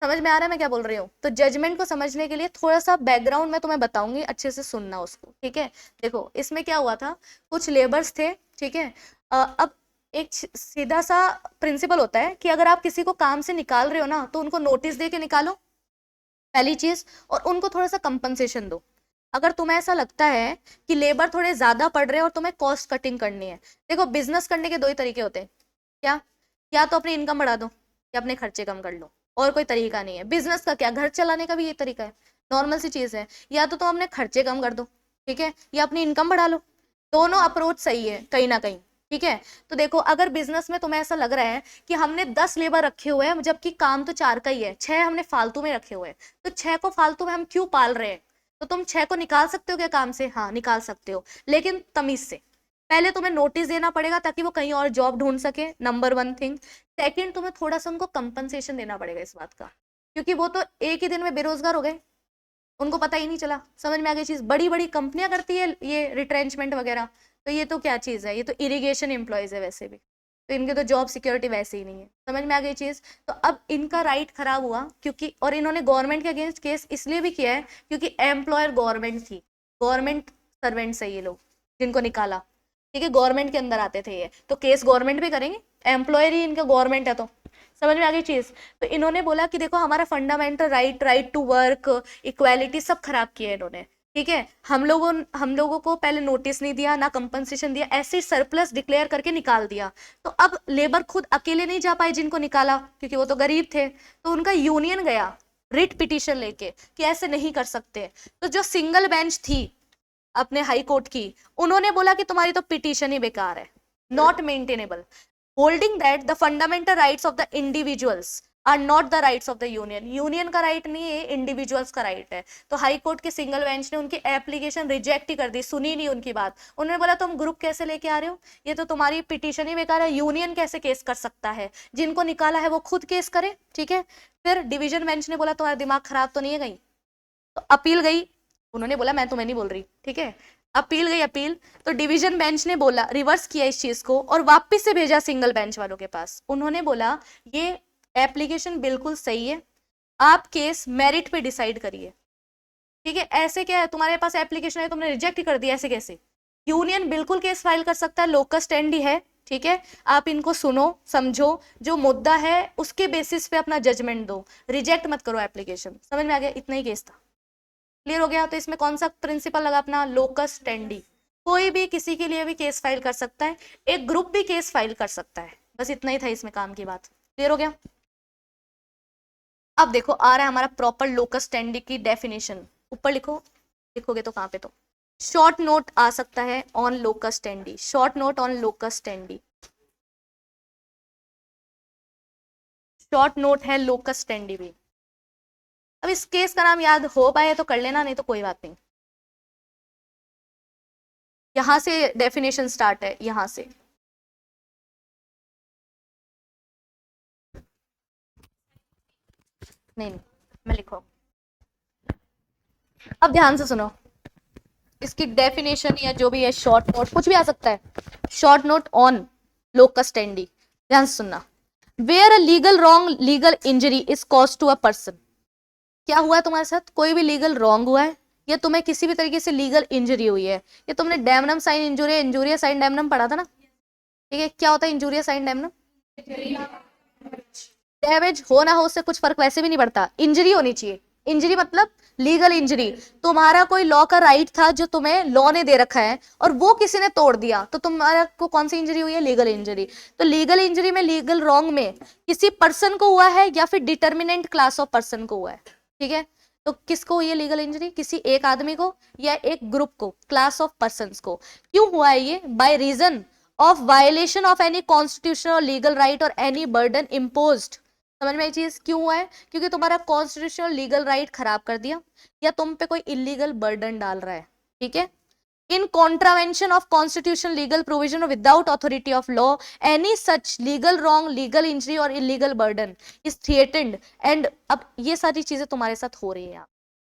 समझ में आ रहा है मैं क्या बोल रही हूँ। तो जजमेंट को समझने के लिए थोड़ा सा बैकग्राउंड में तुम्हें बताऊंगी, अच्छे से सुनना उसको, ठीक है। देखो इसमें क्या हुआ था, कुछ लेबर्स थे, ठीक है। अब एक सीधा सा प्रिंसिपल होता है कि अगर आप किसी को काम से निकाल रहे हो ना, तो उनको नोटिस दे के निकालो, पहली चीज, और उनको थोड़ा सा कंपनसेशन दो। अगर तुम्हें ऐसा लगता है कि लेबर थोड़े ज्यादा पड़ रहे हैं और तुम्हें कॉस्ट कटिंग करनी है, देखो बिजनेस करने के दो ही तरीके होते हैं, क्या, या तो अपनी इनकम बढ़ा दो या अपने खर्चे कम कर लो, और कोई तरीका नहीं है। बिजनेस का क्या, घर चलाने का भी ये तरीका है, नॉर्मल सी चीज है। या तो तुम अपने खर्चे कम कर दो, ठीक है, या अपनी इनकम बढ़ा लो, दोनों अप्रोच सही है कहीं ना कहीं, ठीक है। तो देखो अगर बिजनेस में तुम्हें ऐसा लग रहा है कि हमने 10 लेबर रखे हुए हैं जबकि काम तो 4 का ही है, 6 हमने फालतू में रखे हुए हैं, तो 6 को फालतू में हम क्यों पाल रहे हैं, तो तुम 6 को निकाल सकते हो क्या काम से, हाँ निकाल सकते हो, लेकिन तमीज से। पहले तुम्हें नोटिस देना पड़ेगा ताकि वो कहीं और जॉब ढूंढ सके, नंबर 1 थिंग। सेकंड, तुम्हें थोड़ा सा उनको कंपनसेशन देना पड़ेगा इस बात का, क्योंकि वो तो एक ही दिन में बेरोजगार हो गए, उनको पता ही नहीं चला। समझ में आ गई चीज, बड़ी बड़ी कंपनियां करती है ये रिट्रेंचमेंट वगैरह, तो ये तो क्या चीज है, ये तो इरिगेशन एम्प्लॉयज है वैसे भी, तो इनके तो जॉब सिक्योरिटी वैसे ही नहीं है। समझ में आ गई चीज। तो अब इनका राइट खराब हुआ, क्योंकि और इन्होंने गवर्नमेंट के अगेंस्ट केस इसलिए भी किया है क्योंकि एम्प्लॉयर गवर्नमेंट थी, गवर्नमेंट सर्वेंट्स है ये लोग जिनको निकाला, ठीक है, गवर्नमेंट के अंदर आते थे ये, तो केस गवर्नमेंट भी करेंगे, एम्प्लॉयर ही इनका गवर्नमेंट है। तो समझ में आ गई चीज। तो इन्होंने बोला कि देखो हमारा fundamental right, right to work, equality सब खराब किया है इन्होंने, ठीक है। हम लोगों को पहले नोटिस नहीं दिया, ना कंपनसेशन दिया, ऐसे सरप्लस डिक्लेयर करके निकाल दिया। तो अब लेबर खुद अकेले नहीं जा पाए जिनको निकाला, क्योंकि वो तो गरीब थे, तो उनका यूनियन गया रिट पिटीशन लेके कि ऐसे नहीं कर सकते। तो जो सिंगल बेंच थी अपने हाई कोर्ट की, उन्होंने बोला कि तुम्हारी तो पिटीशन ही बेकार है, not maintainable, holding that the fundamental rights of the individuals are not the rights of the union. Union का राइट नहीं है, इंडिविजुअल्स का राइट है। तो हाई कोर्ट के सिंगल बेंच ने उनकी एप्लीकेशन रिजेक्ट ही कर दी, सुनी नहीं उनकी बात। उन्होंने बोला तुम ग्रुप कैसे लेके आ रहे हो, ये तो तुम्हारी पिटीशन ही बेकार है, यूनियन कैसे केस कर सकता है, जिनको निकाला है वो खुद केस करे, ठीक है। फिर डिवीजन बेंच ने बोला तुम्हारा दिमाग खराब तो नहीं है कहीं, तो अपील गई, उन्होंने बोला मैं तुम्हें नहीं बोल रही, ठीक है, अपील गई अपील। तो डिवीजन बेंच ने बोला, रिवर्स किया इस चीज को और वापस से भेजा सिंगल बेंच वालों के पास। उन्होंने बोला ये एप्लीकेशन बिल्कुल सही है, आप केस मेरिट पे डिसाइड करिए, ठीक है। ऐसे क्या है, तुम्हारे पास एप्लीकेशन है तुमने रिजेक्ट कर दिया, ऐसे कैसे। यूनियन बिल्कुल केस फाइल कर सकता है, लोकस स्टैंडी है, ठीक है। आप इनको सुनो समझो, जो मुद्दा है उसके बेसिस पे अपना जजमेंट दो, रिजेक्ट मत करो एप्लीकेशन। समझ में आ गया, इतना ही केस था, क्लियर हो गया। तो इसमें कौन सा प्रिंसिपल लगा अपना, लोकस स्टैंडी। कोई भी किसी के लिए भी केस फाइल कर सकता है, एक ग्रुप भी केस फाइल कर सकता है, बस इतना ही था इसमें काम की बात, क्लियर हो गया। अब देखो आ रहा है हमारा प्रॉपर लोकस स्टैंडी की डेफिनेशन, ऊपर लिखो, लिखोगे तो कहाँ पे, तो शॉर्ट नोट आ सकता है on locus standi, short note on locus standi, short note है लोकस स्टैंडी भी। अब इस केस का नाम याद हो पाए तो कर लेना, नहीं तो कोई बात नहीं। यहां से डेफिनेशन स्टार्ट है, यहां से। नहीं नहीं, मैं लिखो, अब ध्यान से सुनो, इसकी डेफिनेशन या जो भी है, शॉर्ट नोट कुछ भी आ सकता है, short note on locus standi. ध्यान से सुनना, where a legal wrong, legal injury is cause to a person. क्या हुआ है तुम्हारे साथ, कोई भी लीगल रॉन्ग हुआ है या तुम्हें किसी भी तरीके से लीगल इंजरी हुई है, या तुमने damnum sine injuria, injuria sine damnum पढ़ा था ना, ठीक है। क्या होता है इंजूरिया साइन डैमनम, डैमेज हो ना हो उससे कुछ फर्क वैसे भी नहीं पड़ता, इंजरी होनी चाहिए, इंजरी मतलब लीगल इंजरी, तुम्हारा कोई लॉ का राइट था जो तुम्हें लॉ ने दे रखा है और वो किसी ने तोड़ दिया, तो तुम्हारा को कौन सी इंजरी हुई है? Legal injury. तो लीगल इंजरी में, लीगल रॉन्ग में किसी पर्सन को हुआ है या फिर डिटर्मिनेंट क्लास ऑफ पर्सन को हुआ है, ठीक है? तो किसको हुई है लीगल इंजरी? किसी एक आदमी को या एक ग्रुप को, क्लास ऑफ पर्सन को। क्यों हुआ है ये? By reason of violation of any constitutional legal right और एनी बर्डन इम्पोज्ड। समझ में आई चीज? क्यों हुआ है? क्योंकि तुम्हारा कॉन्स्टिट्यूशनल लीगल राइट खराब कर दिया या तुम पे कोई इलीगल बर्डन डाल रहा है, ठीक है? in contravention of constitutional legal provision or without authority of law any such legal wrong, legal injury or illegal burden is threatened and अब ये सारी चीजें तुम्हारे साथ हो रही है।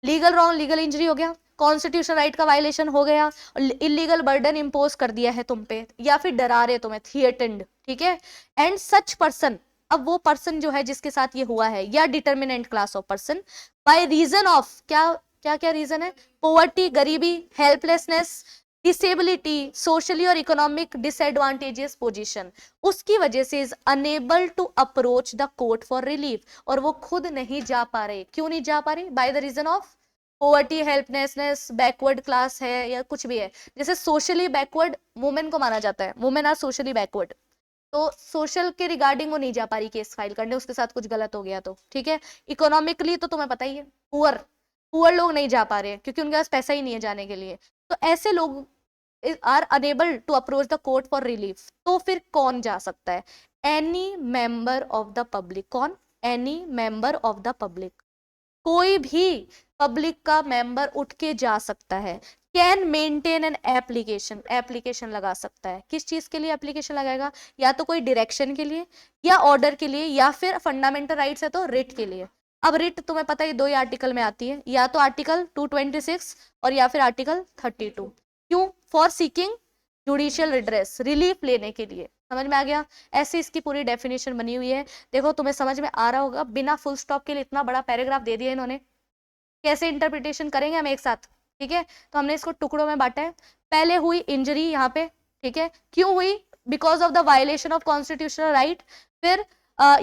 लीगल रॉन्ग, लीगल इंजरी हो गया, कॉन्स्टिट्यूशन राइट का वायलेशन हो गया, इलीगल बर्डन इंपोज कर दिया है तुम पे या फिर डरा रहे तुम्हें, थ्रेटेंड, ठीक है? एंड सच पर्सन, अब वो पर्सन जो है जिसके साथ ये हुआ है, या determinant class of person, by reason of क्या क्या क्या रीजन है? पोवर्टी, गरीबी, हेल्पलेसनेस, डिसेबिलिटी, सोशली और इकोनॉमिक डिसएडवांटेजियस पोजीशन, उसकी वजह से is unable to approach the court for relief, और वो खुद नहीं जा पा रहे। क्यों नहीं जा पा रहे? By the reason of poverty, helplessness, backward class है या कुछ भी है। जैसे सोशली बैकवर्ड वुमेन को माना जाता है, वुमेन आर सोशली बैकवर्ड, तो सोशल के रिगार्डिंग वो नहीं जा पा रही केस फाइल करने, उसके साथ कुछ गलत हो गया तो, ठीक है? इकोनॉमिकली तो तुम्हें पता ही है, पुअर, पुअर लोग नहीं जा पा रहे हैं क्योंकि उनके पास पैसा ही नहीं है जाने के लिए। तो ऐसे लोग are unable to approach the court for relief. तो फिर कौन जा सकता है? Any member of the public. कौन? Any member of the public, कोई भी पब्लिक का मेंबर उठ के जा सकता है। Can maintain an application, application लगा सकता है। किस चीज के लिए एप्लीकेशन लगाएगा? या तो कोई डायरेक्शन के लिए या ऑर्डर के लिए, या फिर फंडामेंटल राइट्स है तो रिट के लिए। अब रिट तुम्हें पता है दो ही आर्टिकल में आती है, या तो आर्टिकल 226 और या फिर आर्टिकल 32। क्यों? For seeking judicial redress, relief लेने के लिए। समझ में आ गया? ऐसे इसकी पूरी डेफिनेशन बनी हुई है। देखो तुम्हें समझ में आ रहा होगा, बिना फुल स्टॉप के लिए इतना बड़ा पैराग्राफ दे दिया इन्होंने। कैसे इंटरप्रिटेशन करेंगे हम एक साथ, ठीक है? तो हमने इसको टुकड़ों में बांटा है। पहले हुई इंजरी यहाँ पे, ठीक है? क्यों हुई? Because of the violation of constitutional right. फिर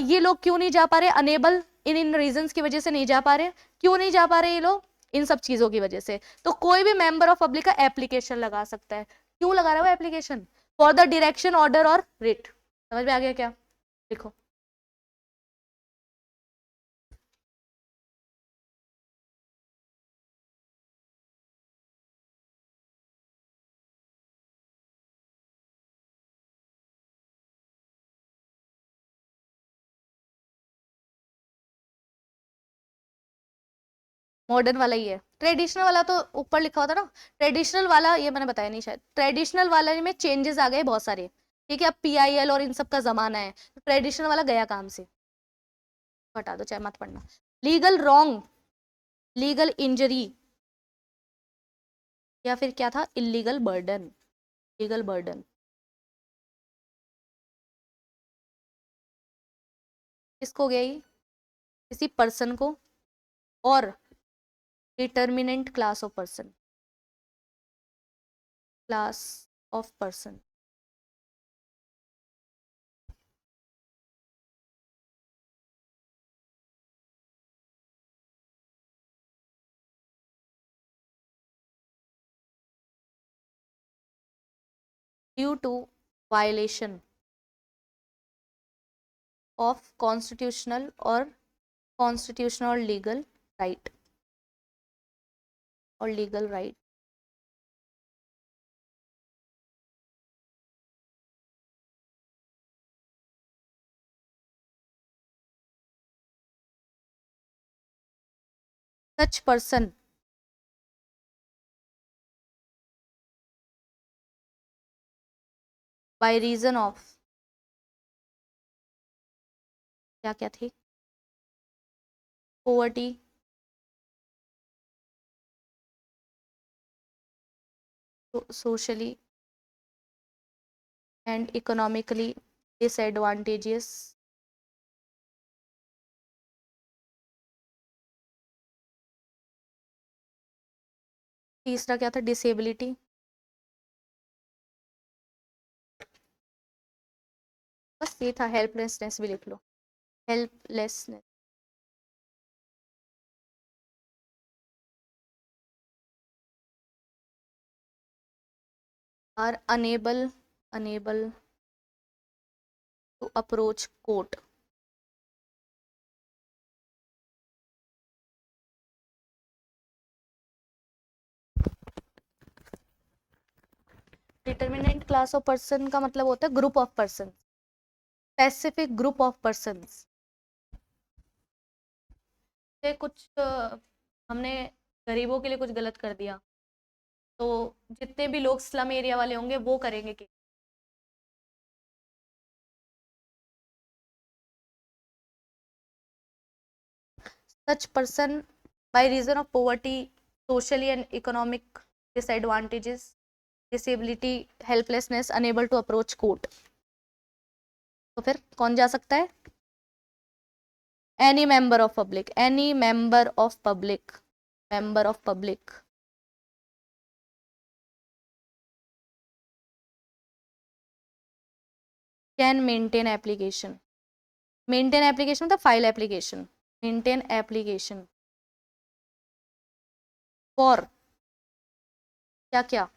ये लोग क्यों नहीं जा पा रहे? अनेबल, इन इन रीजंस की वजह से नहीं जा पा रहे। क्यों नहीं जा पा रहे ये लोग? इन सब चीजों की वजह से। तो कोई भी मेंबर ऑफ पब्लिक का एप्लीकेशन लगा सकता है। क्यों लगा रहा है वो application? For the direction, order और रिट। समझ में आ गया क्या? देखो, मॉडर्न वाला ही है। ट्रेडिशनल वाला तो ऊपर लिखा होता ना, ट्रेडिशनल वाला ये मैंने बताया नहीं शायद। ट्रेडिशनल वाले में चेंजेस आ गए बहुत सारे, ठीक है? अब PIL और इन सब का जमाना है, तो ट्रेडिशनल वाला गया काम से, हटा दो चाहे मत पढ़ना। लीगल रॉन्ग, लीगल इंजरी, या फिर क्या था? इलीगल बर्डन, लीगल बर्डन किसको गया ये? किसी पर्सन को और determinant class of person, class of person due to violation of constitutional और कॉन्स्टिट्यूशनल लीगल राइट और legal right. Such person by reason of क्या क्या थी? Poverty, socially and economically disadvantageous, तीसरा क्या था? डिसेबिलिटी, बस ये था। हेल्पलेसनेस भी लिख लो, helplessness. Are unable to approach court. Determinate class of person का मतलब होता है group of person, specific group of persons. से कुछ हमने गरीबों के लिए कुछ गलत कर दिया तो जितने भी लोग स्लम एरिया वाले होंगे वो करेंगे कि such person by reason of poverty, socially and economic disadvantages, disability, helplessness, unable to approach court. तो फिर कौन जा सकता है? Any member of public, any member of public, member of public. Can maintain application, maintain application मतलब file application, maintain application for क्या क्या?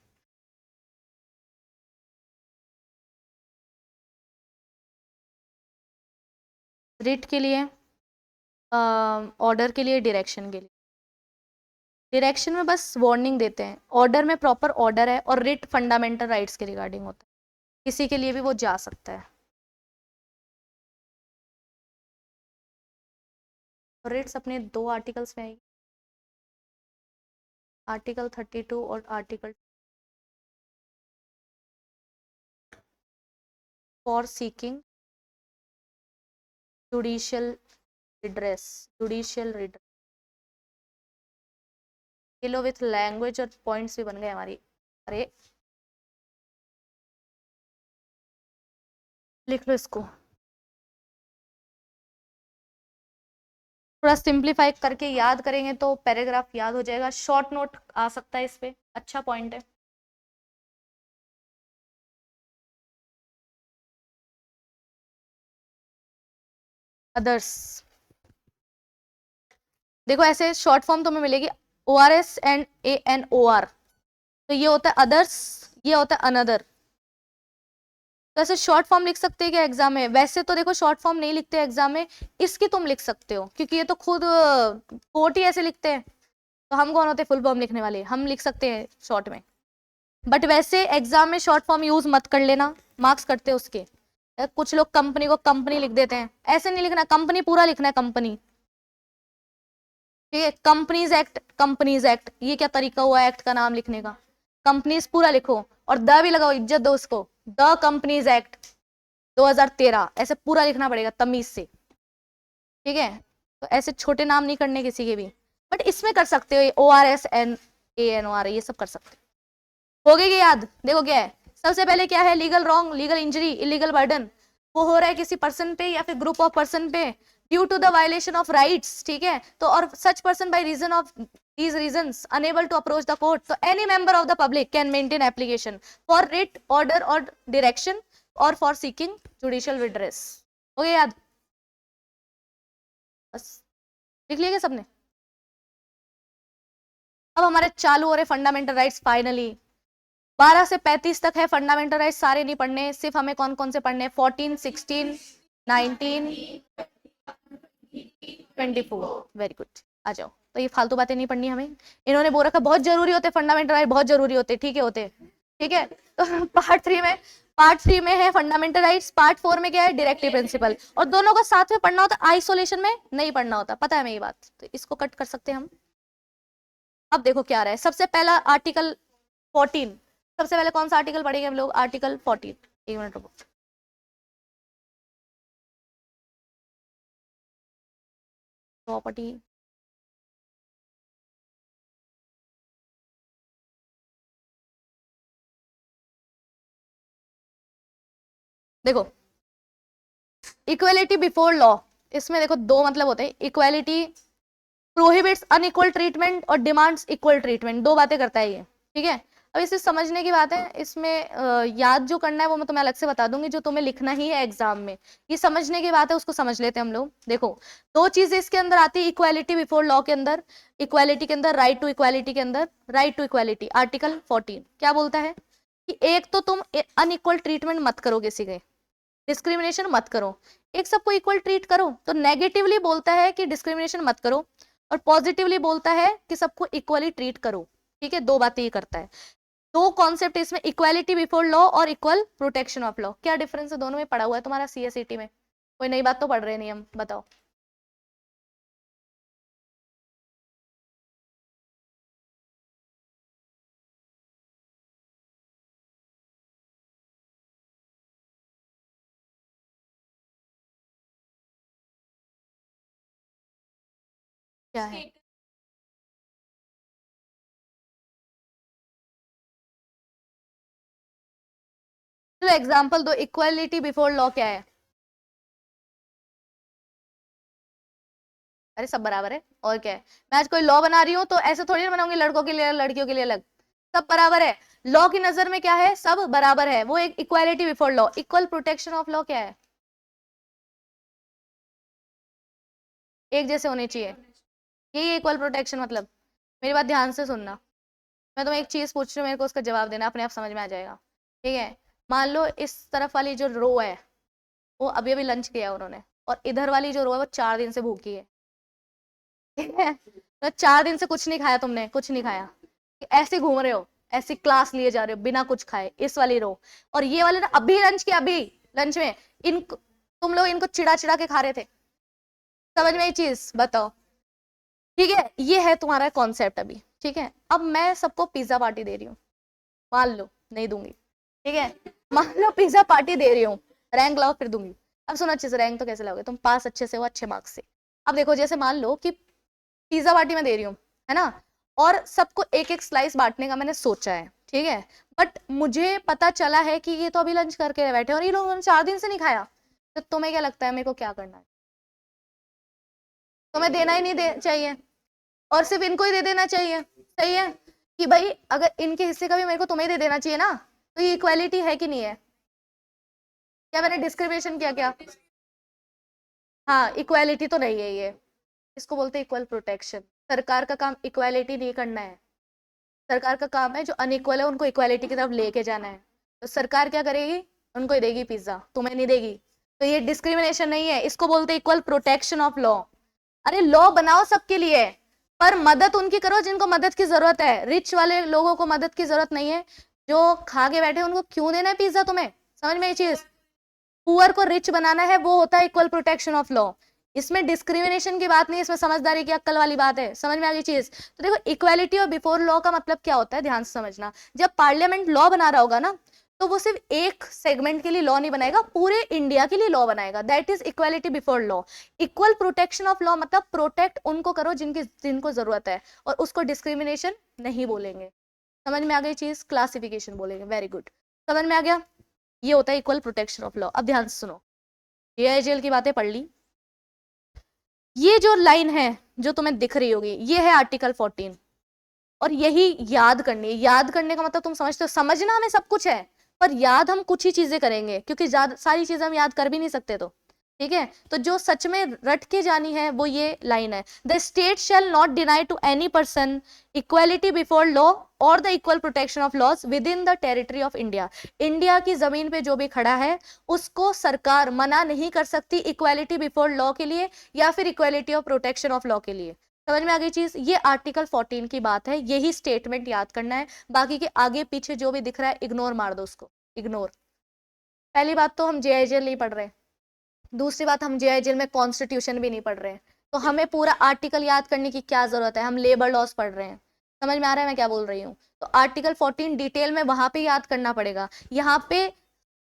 Writ के लिए, ऑर्डर के लिए, डायरेक्शन के लिए। डायरेक्शन में बस वार्निंग देते हैं, ऑर्डर में प्रॉपर ऑर्डर है, और रिट फंडामेंटल राइट्स के रिगार्डिंग होता है, किसी के लिए भी वो जा सकता है। और रिट्स अपने दो आर्टिकल्स में आएगी, आर्टिकल 32 और article for seeking judicial redress, judicial redress. ये लो विथ लैंग्वेज और पॉइंट्स भी बन गए हमारी। अरे लिख लो इसको, थोड़ा सिंप्लीफाई करके याद करेंगे तो पैराग्राफ याद हो जाएगा। शॉर्ट नोट आ सकता है इस पे, अच्छा पॉइंट है। अदर्स, देखो ऐसे शॉर्ट फॉर्म तुम्हें मिलेगी ORS एंड ANOR, तो ये होता है अदर्स, ये होता है अनदर। तो ऐसे शॉर्ट फॉर्म लिख सकते हैं क्या एग्जाम में? वैसे तो देखो शॉर्ट फॉर्म नहीं लिखते एग्जाम में, इसकी तुम लिख सकते हो क्योंकि ये तो खुद कोर्ट ही ऐसे लिखते हैं, तो हम कौन होते फुल फॉर्म लिखने वाले, हम लिख सकते हैं शॉर्ट में। बट वैसे एग्जाम में शॉर्ट फॉर्म यूज मत कर लेना, मार्क्स कटते हैं उसके। कुछ लोग कंपनी को कंपनी लिख देते हैं, ऐसे नहीं लिखना, कंपनी पूरा लिखना है, कंपनी। ठीक है, कंपनीज एक्ट, कंपनीज एक्ट, ये क्या तरीका हुआ एक्ट का नाम लिखने का? कंपनीज पूरा लिखो, और द भी लगाओ, इज्जत दो उसको, द कंपनीज एक्ट 2013, ऐसे पूरा लिखना पड़ेगा तमीज से। ठीक है, तो ऐसे छोटे नाम नहीं करने किसी के भी। बट इसमें कर सकते हो ORS एंड ANOR, ये सब कर सकते हो। गए याद? देखो क्या है, सबसे पहले क्या है, legal wrong, legal injury, illegal burden, वो हो रहा है किसी पर्सन पे या फिर ग्रुप ऑफ पर्सन पे due to the violation of rights. ठीक है, तो और such person by reason of these reasons unable to approach the court, so any member of the public can maintain application for writ, order or direction or for seeking judicial redress। हो गया याद? बस लिख लिया क्या सबने? अब हमारे चालू हो रहे फंडामेंटल राइट्स फाइनली। 12 से 35 तक है फंडामेंटल राइट्स, सारे नहीं पढ़ने, सिर्फ हमें कौन कौन से पढ़ने हैं, 14, 16, 19, 24। वेरी गुड, आ जाओ। तो ये फालतू बातें नहीं पढ़नी हमें, इन्होंने बोल रखा बहुत जरूरी होते फंडामेंटल राइट, बहुत जरूरी होते, ठीक है होते। ठीक है, तो पार्ट 3 में है फंडामेंटल राइट्स, पार्ट 4 में क्या है, डायरेक्टिव प्रिंसिपल, और दोनों को साथ में पढ़ना होता, आइसोलेशन में नहीं पढ़ना होता, पता है मैं ये बात, तो इसको कट कर सकते हैं हम। अब देखो क्या रहा है, सबसे पहला आर्टिकल 14, सबसे पहले कौन सा आर्टिकल पढ़ेंगे हम लोग, आर्टिकल 14। एक मिनट रुको, प्रॉपर्टी, देखो इक्वेलिटी बिफोर लॉ, इसमें देखो दो मतलब होते हैं, इक्वेलिटी प्रोहिबिट्स अनइक्वल ट्रीटमेंट और डिमांड्स इक्वल ट्रीटमेंट, दो बातें करता है ये। ठीक है, अब इसे समझने की बात है, इसमें याद जो करना है वो मैं तुम्हें अलग से बता दूंगी, जो तुम्हें लिखना ही है एग्जाम में, ये समझने की बात है, उसको समझ लेते हैं हम लोग। देखो दो चीजें इसके अंदर आती है इक्वालिटी बिफोर लॉ के अंदर, इक्वालिटी के अंदर, राइट टू इक्वालिटी के अंदर, राइट टू इक्वालिटी, आर्टिकल 14 क्या बोलता है कि एक तो तुम अनइक्वल ट्रीटमेंट मत करो, किसी के डिस्क्रिमिनेशन मत करो, एक सबको इक्वल ट्रीट करो। तो नेगेटिवली बोलता है कि डिस्क्रिमिनेशन मत करो, और पॉजिटिवली बोलता है कि सबको इक्वली ट्रीट करो। ठीक है, दो बातें ये करता है। दो कॉन्सेप्ट इसमें, इक्वालिटी बिफोर लॉ और इक्वल प्रोटेक्शन ऑफ लॉ। क्या डिफरेंस है दोनों में? पढ़ा हुआ है तुम्हारा सीएसईटी में, कोई नई बात तो पढ़ रहे नहीं हम, बताओ। क्या है? चलो एग्जांपल दो, इक्वालिटी बिफोर लॉ क्या है? अरे सब बराबर है, और क्या है? मैं आज कोई लॉ बना रही हूँ तो ऐसे थोड़ी ना बनाऊंगी लड़कों के लिए अलग, लड़कियों के लिए अलग। सब बराबर है। लॉ की नजर में क्या है? सब बराबर है, वो एक equality before law. Equal protection of law क्या है? एक जैसे होने चाहिए, यही इक्वल प्रोटेक्शन मतलब। मेरी बात ध्यान से सुनना, मैं तुम्हें एक चीज पूछ रही हूँ, मेरे को उसका जवाब देना, अपने आप समझ में आ जाएगा। ठीक है, मान लो इस तरफ वाली जो रो है वो अभी अभी लंच किया उन्होंने, और इधर वाली जो रो है वो 4 दिन से भूखी है। ठीक है, तो 4 दिन से कुछ नहीं खाया तुमने, कुछ नहीं खाया, ऐसे घूम रहे हो, ऐसी क्लास लिए जा रहे हो बिना कुछ खाए, इस वाली रो। और ये वाले ना अभी लंच किया, अभी लंच में इन तुम लोग इनको चिड़ा चिड़ा के खा रहे थे। समझ में ये चीज? बताओ। ठीक है, ये है तुम्हारा कॉन्सेप्ट अभी। ठीक है, अब मैं सबको पिज्जा पार्टी दे रही हूँ, मान लो, नहीं दूंगी। ठीक है, मान लो पिज्जा पार्टी दे रही हूँ, रैंक लाओ फिर दूंगी। अब सुनो अच्छे से, रैंक तो कैसे लाओगे? तुम पास अच्छे से हो, अच्छे मार्क्स से। अब देखो, जैसे मान लो कि पिज्जा पार्टी में दे रही हूँ, है ना, और सबको एक एक स्लाइस बांटने का मैंने सोचा है। ठीक है, बट मुझे पता चला है कि ये तो अभी लंच करके बैठे और ये लोगों ने 4 दिन से नहीं खाया। तो तुम्हें क्या लगता है मेरे को क्या करना है? तुम्हें देना ही नहीं दे चाहिए, और सिर्फ इनको ही दे देना चाहिए। सही है कि भाई, अगर इनके हिस्से का भी मेरे को तुम्हें दे देना चाहिए ना, तो ये इक्वालिटी है कि नहीं है? क्या मैंने डिस्क्रिमिनेशन किया क्या? हाँ, इक्वालिटी तो नहीं है ये, इसको बोलते हैं इक्वल प्रोटेक्शन। सरकार का काम इक्वालिटी नहीं करना है, सरकार का काम है जो अनइक्वल है उनको इक्वालिटी की तरफ लेके जाना है। तो सरकार क्या करेगी? उनको ही देगी पिज्जा, तुम्हें नहीं देगी। तो ये डिस्क्रिमिनेशन नहीं है, इसको बोलते हैं इक्वल प्रोटेक्शन ऑफ लॉ। अरे लॉ बनाओ सबके लिए, पर मदद उनकी करो जिनको मदद की जरूरत है। रिच वाले लोगों को मदद की जरूरत नहीं है, जो खा के बैठे उनको क्यों देना है पिज्जा तुम्हें? समझ में ये चीज? पुअर को रिच बनाना है, वो होता है इक्वल प्रोटेक्शन ऑफ लॉ। इसमें डिस्क्रिमिनेशन की बात नहीं, इसमें समझदारी की अक्ल वाली बात है। समझ में आ गई चीज? तो देखो, इक्वालिटी और बिफोर लॉ का मतलब क्या होता है, ध्यान से समझना। जब पार्लियामेंट लॉ बना रहा होगा ना, तो वो सिर्फ एक सेगमेंट के लिए लॉ नहीं बनाएगा, पूरे इंडिया के लिए लॉ बनाएगा। That is equality before law. Equal protection of law मतलब प्रोटेक्ट उनको करो जिनको जरूरत है, और उसको डिस्क्रिमिनेशन नहीं बोलेंगे। समझ में आ गई चीज? क्लासिफिकेशन बोलेंगे। वेरी गुड, समझ में आ गया? ये होता है इक्वल प्रोटेक्शन ऑफ लॉ। अब ध्यान से सुनो, एआईजेल की बातें पढ़ ली। ये जो लाइन है जो तुम्हें दिख रही होगी, ये है आर्टिकल 14, और यही याद करनी है। याद करने का मतलब तुम समझते हो, समझना हमें सब कुछ है, पर याद हम कुछ ही चीजें करेंगे, क्योंकि ज्यादा सारी चीजें हम याद कर भी नहीं सकते। तो ठीक है, तो जो सच में रट के जानी है वो ये लाइन है। The state shall not deny to any person equality before law और the equal protection of laws within the territory of India. India की जमीन पे जो भी खड़ा है उसको सरकार मना नहीं कर सकती इक्वालिटी बिफोर लॉ के लिए, या फिर equality of protection of law के लिए। समझ में आ गई चीज? ये आर्टिकल 14 की बात है, यही स्टेटमेंट याद करना है। बाकी के आगे पीछे जो भी दिख रहा है इग्नोर मार दो उसको, इग्नोर। पहली बात तो हम जेआईजेल नहीं पढ़ रहे, दूसरी बात हम जेआईजेल में कॉन्स्टिट्यूशन भी नहीं पढ़ रहे हैं, तो हमें पूरा आर्टिकल याद करने की क्या जरूरत है? हम लेबर लॉज पढ़ रहे हैं। समझ में आ रहा है मैं क्या बोल रही हूँ? तो आर्टिकल 14 डिटेल में वहां पे याद करना पड़ेगा। यहाँ पे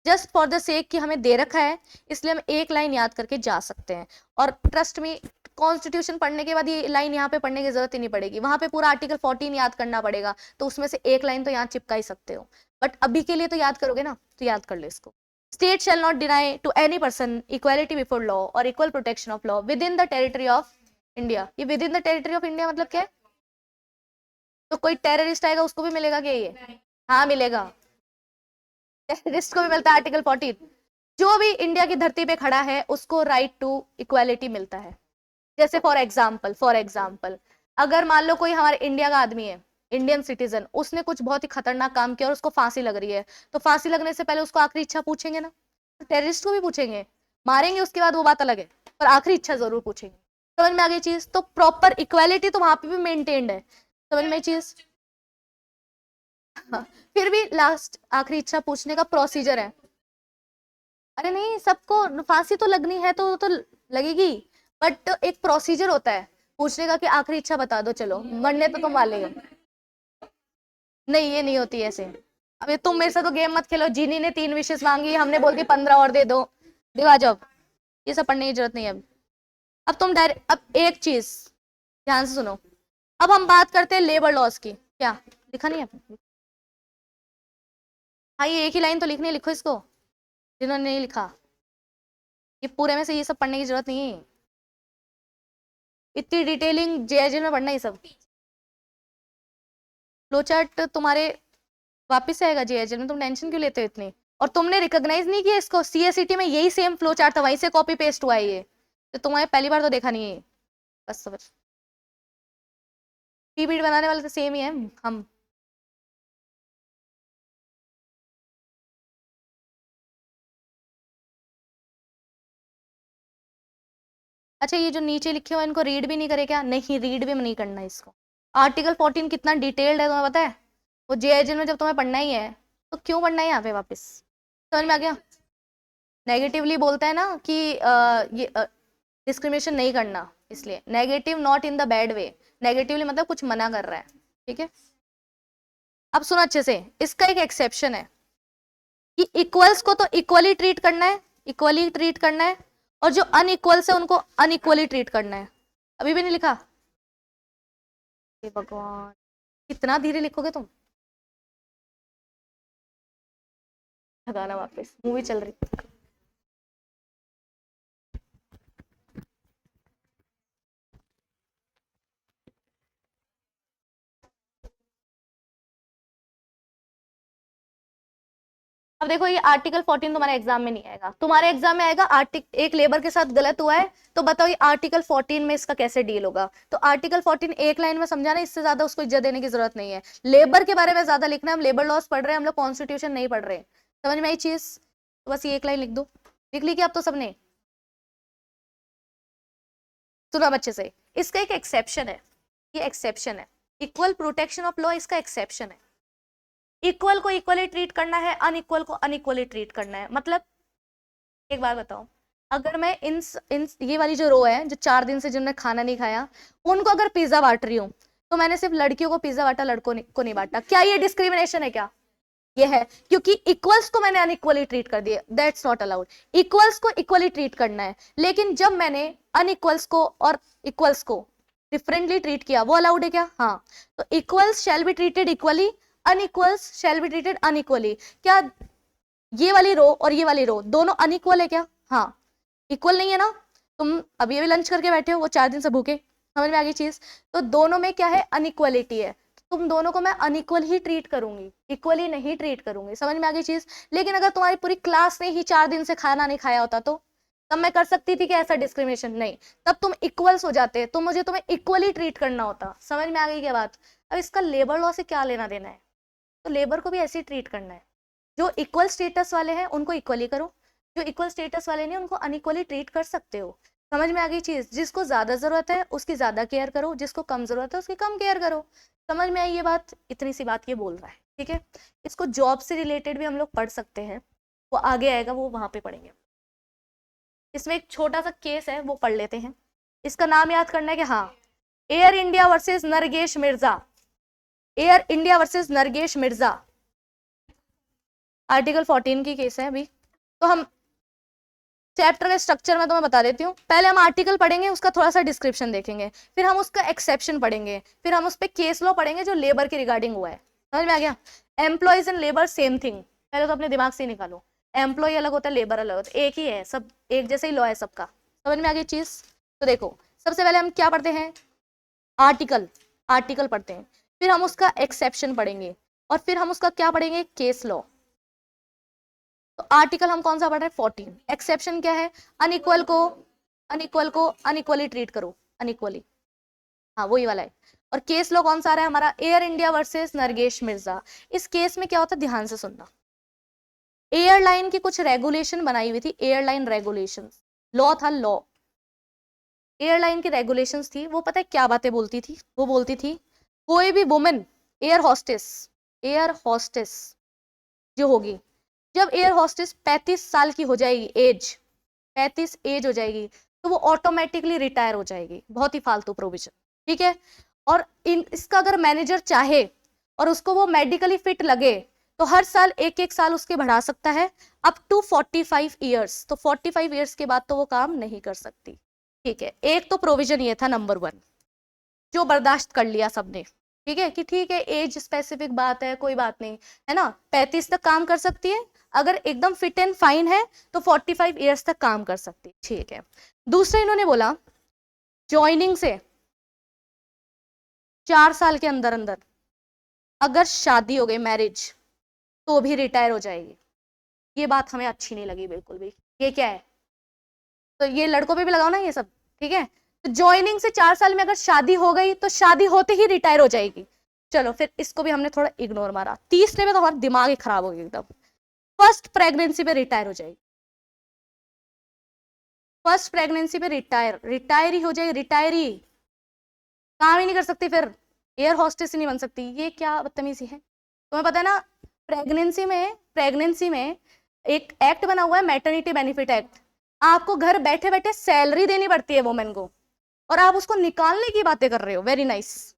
जस्ट फॉर द सेक कि हमें दे रखा है, इसलिए हम एक लाइन याद करके जा सकते हैं। और ट्रस्ट में, कॉन्स्टिट्यूशन पढ़ने के बाद ये लाइन यहाँ पे पढ़ने की जरूरत ही नहीं पड़ेगी, वहां पे पूरा आर्टिकल 14 याद करना पड़ेगा, तो उसमें से एक लाइन तो यहाँ चिपका ही सकते हो। बट अभी के लिए तो याद करोगे ना, तो याद कर लो इसको। State shall not deny to any person equality before law और equal protection of law within the territory of India. ये within the territory of India मतलब क्या है? तो कोई टेररिस्ट आएगा उसको भी मिलेगा क्या ये? हाँ मिलेगा, टेररिस्ट को भी मिलता है आर्टिकल 14। जो भी इंडिया की धरती पे खड़ा है उसको राइट टू इक्वालिटी मिलता है। जैसे फॉर एग्जाम्पल अगर मान लो कोई हमारे इंडिया का आदमी है, इंडियन सिटीजन, उसने कुछ बहुत ही खतरनाक काम किया और उसको फांसी लग रही है, तो फांसी लगने से पहले उसको आखिरी इच्छा पूछेंगे ना? टेररिस्ट को भी पूछेंगे, मारेंगे उसके बाद वो बात अलग है, पर आखिरी इच्छा जरूर पूछेंगे। समझ में आ गई चीज? तो प्रॉपर इक्वालिटी तो वहां पे भी मेंटेन्ड है। समझ में चीज? हाँ, फिर भी लास्ट आखिरी इच्छा पूछने का प्रोसीजर है। अरे नहीं, सबको फांसी तो लगनी है तो लगेगी, बट एक प्रोसीजर होता है पूछने का कि आखिरी इच्छा बता दो, चलो मरने तो तुम वाले हो। नहीं, ये नहीं होती ऐसे। अबे तुम मेरे से तो गेम मत खेलो, जीनी ने 3 विशेष मांगी, हमने बोल दी 15 और दे दो, दिखा जाओ। ये सब पढ़ने की जरूरत नहीं है अब तुम डायरेक्ट, अब एक चीज ध्यान से सुनो, अब हम बात करते हैं लेबर लॉस की। क्या लिखा नहीं है? हाँ, ये एक ही लाइन तो लिखनी है, लिखो इसको जिन्होंने नहीं लिखा। ये पूरे में से ये सब पढ़ने की जरूरत नहीं है, इतनी डिटेलिंग जेएजी में पढ़ना ये सब। फ्लो चार्ट तुम्हारे वापिस आएगा जेएजी में, तुम टेंशन क्यों लेते हो इतनी? और तुमने रिकॉग्नाइज नहीं किया इसको, सीएसईटी में यही सेम फ्लो चार्ट था, वहीं से कॉपी पेस्ट हुआ है ये, तो तुम्हारे पहली बार तो देखा नहीं है। बस समझ, पीपीटी बनाने वाले तो सेम ही है हम। अच्छा, ये जो नीचे लिखे हुए इनको रीड भी नहीं करे क्या? नहीं, रीड भी नहीं करना इसको। आर्टिकल 14 कितना डिटेल्ड है तुम्हें पता है? वो जेएचएल में जब तुम्हें पढ़ना ही है तो क्यों पढ़ना है यहाँ पे वापस? समझ में आ गया? नेगेटिवली बोलता है ना कि ये डिस्क्रिमिनेशन नहीं करना, इसलिए negative, not in the bad way, negatively मतलब कुछ मना कर रहा है। ठीक है, अब सुनो अच्छे से, इसका एक एक्सेप्शन है कि इक्वल्स को तो इक्वली ट्रीट करना है, इक्वली ट्रीट करना है, और जो अनइक्वल्स है उनको अनइक्वली ट्रीट करना है। अभी भी नहीं लिखा? हे भगवान, कितना धीरे लिखोगे तुम? लगाना वापस, मूवी चल रही। अब देखो, ये आर्टिकल 14 तुम्हारे एग्जाम में नहीं आएगा, तुम्हारे एग्जाम में आएगा आर्टिकल, एक लेबर के साथ गलत हुआ है तो बताओ ये आर्टिकल 14 में इसका कैसे डील होगा। तो आर्टिकल 14 एक लाइन में समझाना, इससे ज्यादा उसको इज्जत देने की जरूरत नहीं है। लेबर के बारे में ज्यादा लिखना है, हम लेबर लॉस पढ़ रहे हैं, हम लोग कॉन्स्टिट्यूशन नहीं पढ़ रहे। समझ में आई चीज? तो बस ये एक लाइन लिख दो, लिख ली कि अब तो सबने सुना अच्छे से। इसका एक एक्सेप्शन है, ये एक्सेप्शन है, इक्वल प्रोटेक्शन ऑफ लॉ इसका एक्सेप्शन है। इक्वल को इक्वली ट्रीट करना है, अनइक्वल को अनइक्वली ट्रीट करना है। मतलब एक बार बताओ, अगर मैं इन ये वाली जो रो है, जो 4 दिन से जिन्होंने खाना नहीं खाया, उनको अगर पिज्जा बांट रही हूँ, तो मैंने सिर्फ लड़कियों को पिज्जा बांटा, लड़कों को नहीं बांटा, क्या ये डिस्क्रिमिनेशन है? क्या ये है? क्योंकि इक्वल्स को मैंने अनइक्वली ट्रीट कर दिया, दैट्स नॉट अलाउड। इक्वल्स को इक्वली ट्रीट करना है, लेकिन जब मैंने अनइक्वल्स को और इक्वल्स को डिफरेंटली ट्रीट किया, वो अलाउड है क्या? हाँ। तो equals shall be treated equally, unequals shall be treated unequally. क्या ये वाली रो और ये वाली रो दोनों अनइक्वल है क्या? हाँ, इक्वल नहीं है ना? तुम अभी अभी लंच करके बैठे हो, वो 4 दिन से भूखे, समझ में आ गई चीज? तो दोनों में क्या है? अनइक्वलिटी है, तुम दोनों को मैं अनइक्वल ही ट्रीट करूंगी, इक्वली नहीं ट्रीट करूंगी। समझ में आ गई चीज? लेकिन अगर तुम्हारी पूरी क्लास ने ही 4 दिन से खाना नहीं खाया होता तो तब मैं कर सकती थी कि ऐसा डिस्क्रिमिनेशन नहीं, तब तुम इक्वल्स हो जाते, तो मुझे तुम्हें इक्वली ट्रीट करना होता। समझ में आ गई क्या बात? अब इसका लेबर लॉ से क्या लेना देना है? तो लेबर को भी ऐसे ही ट्रीट करना है, जो इक्वल स्टेटस वाले हैं उनको इक्वली करो, जो इक्वल स्टेटस वाले नहीं उनको अनइक्वली ट्रीट कर सकते हो। समझ में आ गई चीज? जिसको ज्यादा जरूरत है उसकी ज्यादा केयर करो, जिसको कम जरूरत है उसकी कम केयर करो। समझ में आई ये बात? इतनी सी बात ये बोल रहा है, ठीक है? इसको जॉब से रिलेटेड भी हम लोग पढ़ सकते हैं, वो आगे आएगा, वो वहां पे पढ़ेंगे। इसमें एक छोटा सा केस है, वो पढ़ लेते हैं। इसका नाम याद करना है कि हाँ, Air India versus Nargesh Mirza, Air India versus Nargesh Mirza, article 14 की केस है अभी। तो हम चैप्टर का स्ट्रक्चर मैं तुम्हें बता देती हूँ। पहले हम आर्टिकल पढ़ेंगे, उसका थोड़ा सा डिस्क्रिप्शन देखेंगे, फिर हम उसका एक्सेप्शन पढ़ेंगे, फिर हम उस पर केस लॉ पढ़ेंगे जो लेबर के रिगार्डिंग हुआ है। समझ में आ गया? Employees and labour same thing, पहले तो अपने दिमाग से ही निकालो। एम्प्लॉय अलग होता है, लेबर अलग होता है, एक ही है, सब एक जैसे ही लॉ है सबका। समझ में आ गई चीज? तो देखो, सबसे पहले हम क्या पढ़ते हैं? आर्टिकल, आर्टिकल पढ़ते हैं, फिर हम उसका एक्सेप्शन पढ़ेंगे, और फिर हम उसका क्या पढ़ेंगे? Case law. तो आर्टिकल हम कौन सा पढ़ रहे हैं? 14। एक्सेप्शन क्या है? अनइक्वल को अनइक्वली ट्रीट करो, अनइक्वली, हाँ वही वाला है। और केस लॉ कौन सा आ रहा है हमारा, air India versus Nargesh Mirza. इस केस में क्या होता है, ध्यान से सुनना, एयरलाइन की कुछ रेगुलेशन बनाई हुई थी, एयरलाइन रेगुलेशन, लॉ था लॉ, एयरलाइन की रेगुलेशंस थी। वो पता है क्या बातें बोलती थी, वो बोलती थी कोई भी वुमेन एयर हॉस्टेस जो होगी, जब एयर हॉस्टेस 35 साल की हो जाएगी, एज 35 एज हो जाएगी, तो वो ऑटोमेटिकली रिटायर हो जाएगी। बहुत ही फालतू प्रोविजन, ठीक है। और इसका अगर मैनेजर चाहे और उसको वो मेडिकली फिट लगे तो हर साल एक एक साल उसके बढ़ा सकता है, अप टू 45 ईयर्स। तो 45 ईयर्स के बाद तो वो काम नहीं कर सकती, ठीक है। एक तो प्रोविजन ये था नंबर 1, जो बर्दाश्त कर लिया सबने, ठीक है, कि ठीक है एज स्पेसिफिक बात है, कोई बात नहीं, है ना, 35 तक काम कर सकती है, अगर एकदम फिट एंड फाइन है तो 45 ईयर्स तक काम कर सकती है, ठीक है। दूसरा इन्होंने बोला ज्वाइनिंग से 4 साल के अंदर अंदर अगर शादी हो गई, मैरिज, तो भी रिटायर हो जाएगी। ये बात हमें अच्छी नहीं लगी बिल्कुल भी। ये क्या है, तो ये लड़कों पे भी लगाओ ना ये सब, ठीक है। तो ज्वाइनिंग से 4 साल में अगर शादी हो गई तो शादी होते ही रिटायर हो जाएगी। चलो फिर इसको भी हमने थोड़ा इग्नोर मारा। तीसरे में तो हमारा दिमाग ही खराब हो गया एकदम, फर्स्ट प्रेगनेंसी पे रिटायर हो जाएगी, फर्स्ट प्रेगनेंसी पे रिटायर ही हो जाएगी, रिटायरी, काम ही नहीं कर सकती, फिर एयर हॉस्टेस ही नहीं बन सकती। ये क्या बदतमीजी है। तुम्हें पता है ना, प्रेगनेंसी में एक एक्ट बना हुआ है, मैटरनिटी बेनिफिट एक्ट। आपको घर बैठे बैठे सैलरी देनी पड़ती है वुमेन को, और आप उसको निकालने की बातें कर रहे हो। वेरी नाइस,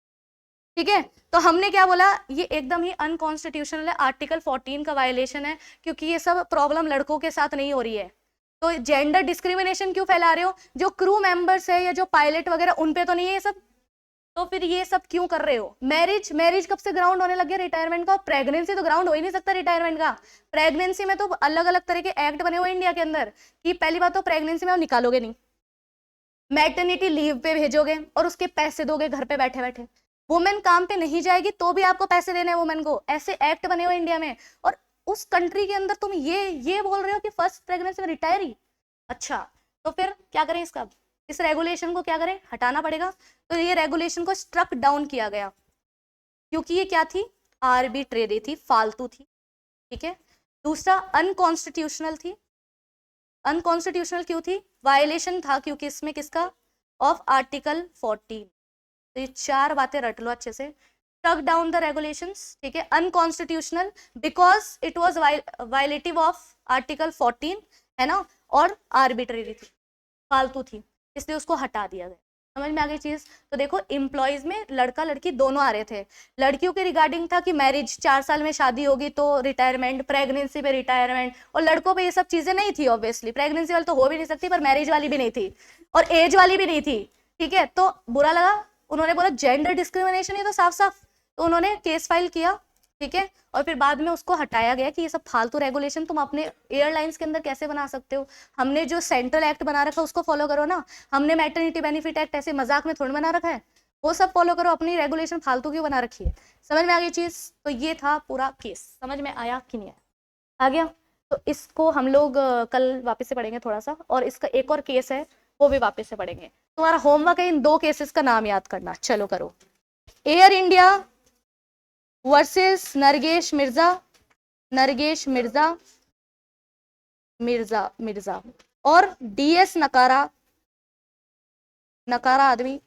ठीक है। तो हमने क्या बोला, ये एकदम ही अनकॉन्स्टिट्यूशनल है, आर्टिकल 14 का वायलेशन है, क्योंकि ये सब प्रॉब्लम लड़कों के साथ नहीं हो रही है। तो जेंडर डिस्क्रिमिनेशन क्यों फैला रहे हो, जो क्रू मेंबर्स है या जो पायलट वगैरह उन पे तो नहीं है ये सब, तो फिर ये सब क्यों कर रहे हो। मैरिज कब से ग्राउंड होने लग गया रिटायरमेंट का, प्रेगनेंसी तो ग्राउंड हो ही नहीं सकता रिटायरमेंट का। प्रेगनेंसी में तो अलग अलग तरह के एक्ट बने हुए इंडिया के अंदर, कि पहली बात तो प्रेगनेंसी में आप निकालोगे नहीं, मैटरनिटी लीव पे भेजोगे और उसके पैसे दोगे घर पे बैठे बैठे। वुमेन काम पे नहीं जाएगी तो भी आपको पैसे देने हैं वुमेन को, ऐसे एक्ट बने हुए इंडिया में। और उस कंट्री के अंदर तुम ये बोल रहे हो कि फर्स्ट प्रेगनेंसी में रिटायर ही। अच्छा, तो फिर क्या करें इसका, इस रेगुलेशन को क्या करें, हटाना पड़ेगा। तो ये रेगुलेशन को स्ट्रक डाउन किया गया, क्योंकि ये क्या थी, आर्बिट्रेरी थी, फालतू थी, ठीक है। दूसरा अनकॉन्स्टिट्यूशनल थी। अनकॉन्स्टिट्यूशनल क्यों थी, वायलेशन था क्योंकि इसमें किसका, ऑफ आर्टिकल 14। तो ये 4 बातें रट लो अच्छे से। स्ट्रक डाउन द रेगुलेशंस, ठीक है, unconstitutional because it was violative of article 14, है ना, और आर्बिट्रेरी थी, फालतू थी, इसलिए उसको हटा दिया गया। समझ में आ गई चीज। तो देखो एम्प्लॉयज में लड़का लड़की दोनों आ रहे थे। लड़कियों के रिगार्डिंग था कि मैरिज 4 साल में शादी होगी तो रिटायरमेंट, प्रेगनेंसी पे रिटायरमेंट, और लड़कों पे ये सब चीजें नहीं थी। ऑब्वियसली प्रेगनेंसी वाली तो हो भी नहीं सकती, पर मैरिज वाली भी नहीं थी और एज वाली भी नहीं थी, ठीक है। तो बुरा लगा, उन्होंने बोला जेंडर डिस्क्रिमिनेशन, ये तो साफ साफ, तो उन्होंने केस फाइल किया, ठीक है। और फिर बाद में उसको हटाया गया कि ये सब फालतू रेगुलेशन तुम अपने एयरलाइंस के अंदर कैसे बना सकते हो। हमने जो सेंट्रल एक्ट बना रखा है उसको फॉलो करो ना, हमने मैटरनिटी बेनिफिट एक्ट ऐसे मजाक में थोड़ी बना रखा है, वो सब फॉलो करो, अपनी रेगुलेशन फालतू क्यों बना रखी है। समझ में आ गई चीज। तो ये था पूरा केस, समझ में आया कि नहीं आया, आ गया। तो इसको हम लोग कल वापस से पढ़ेंगे थोड़ा सा, और इसका एक और केस है वो भी वापस से पढ़ेंगे। तुम्हारा होमवर्क है इन 2 केसेस का नाम याद करना, चलो करो। Air India versus Nargesh Mirza और डीएस नकारा आदमी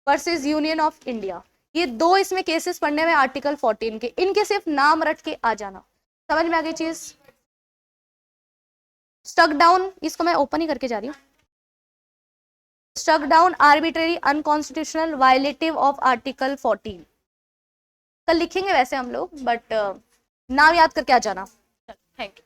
वर्सेस यूनियन ऑफ इंडिया। ये 2 इसमें केसेस पढ़ने में आर्टिकल 14 के, इनके सिर्फ नाम रट के आ जाना। समझ में आ गई चीज। स्ट्रक डाउन, इसको मैं ओपन ही करके जा रही हूँ। Struck down, arbitrary, unconstitutional, violative of article 14। कल लिखेंगे वैसे हम लोग, बट नाम याद करके आ जाना। Thank you.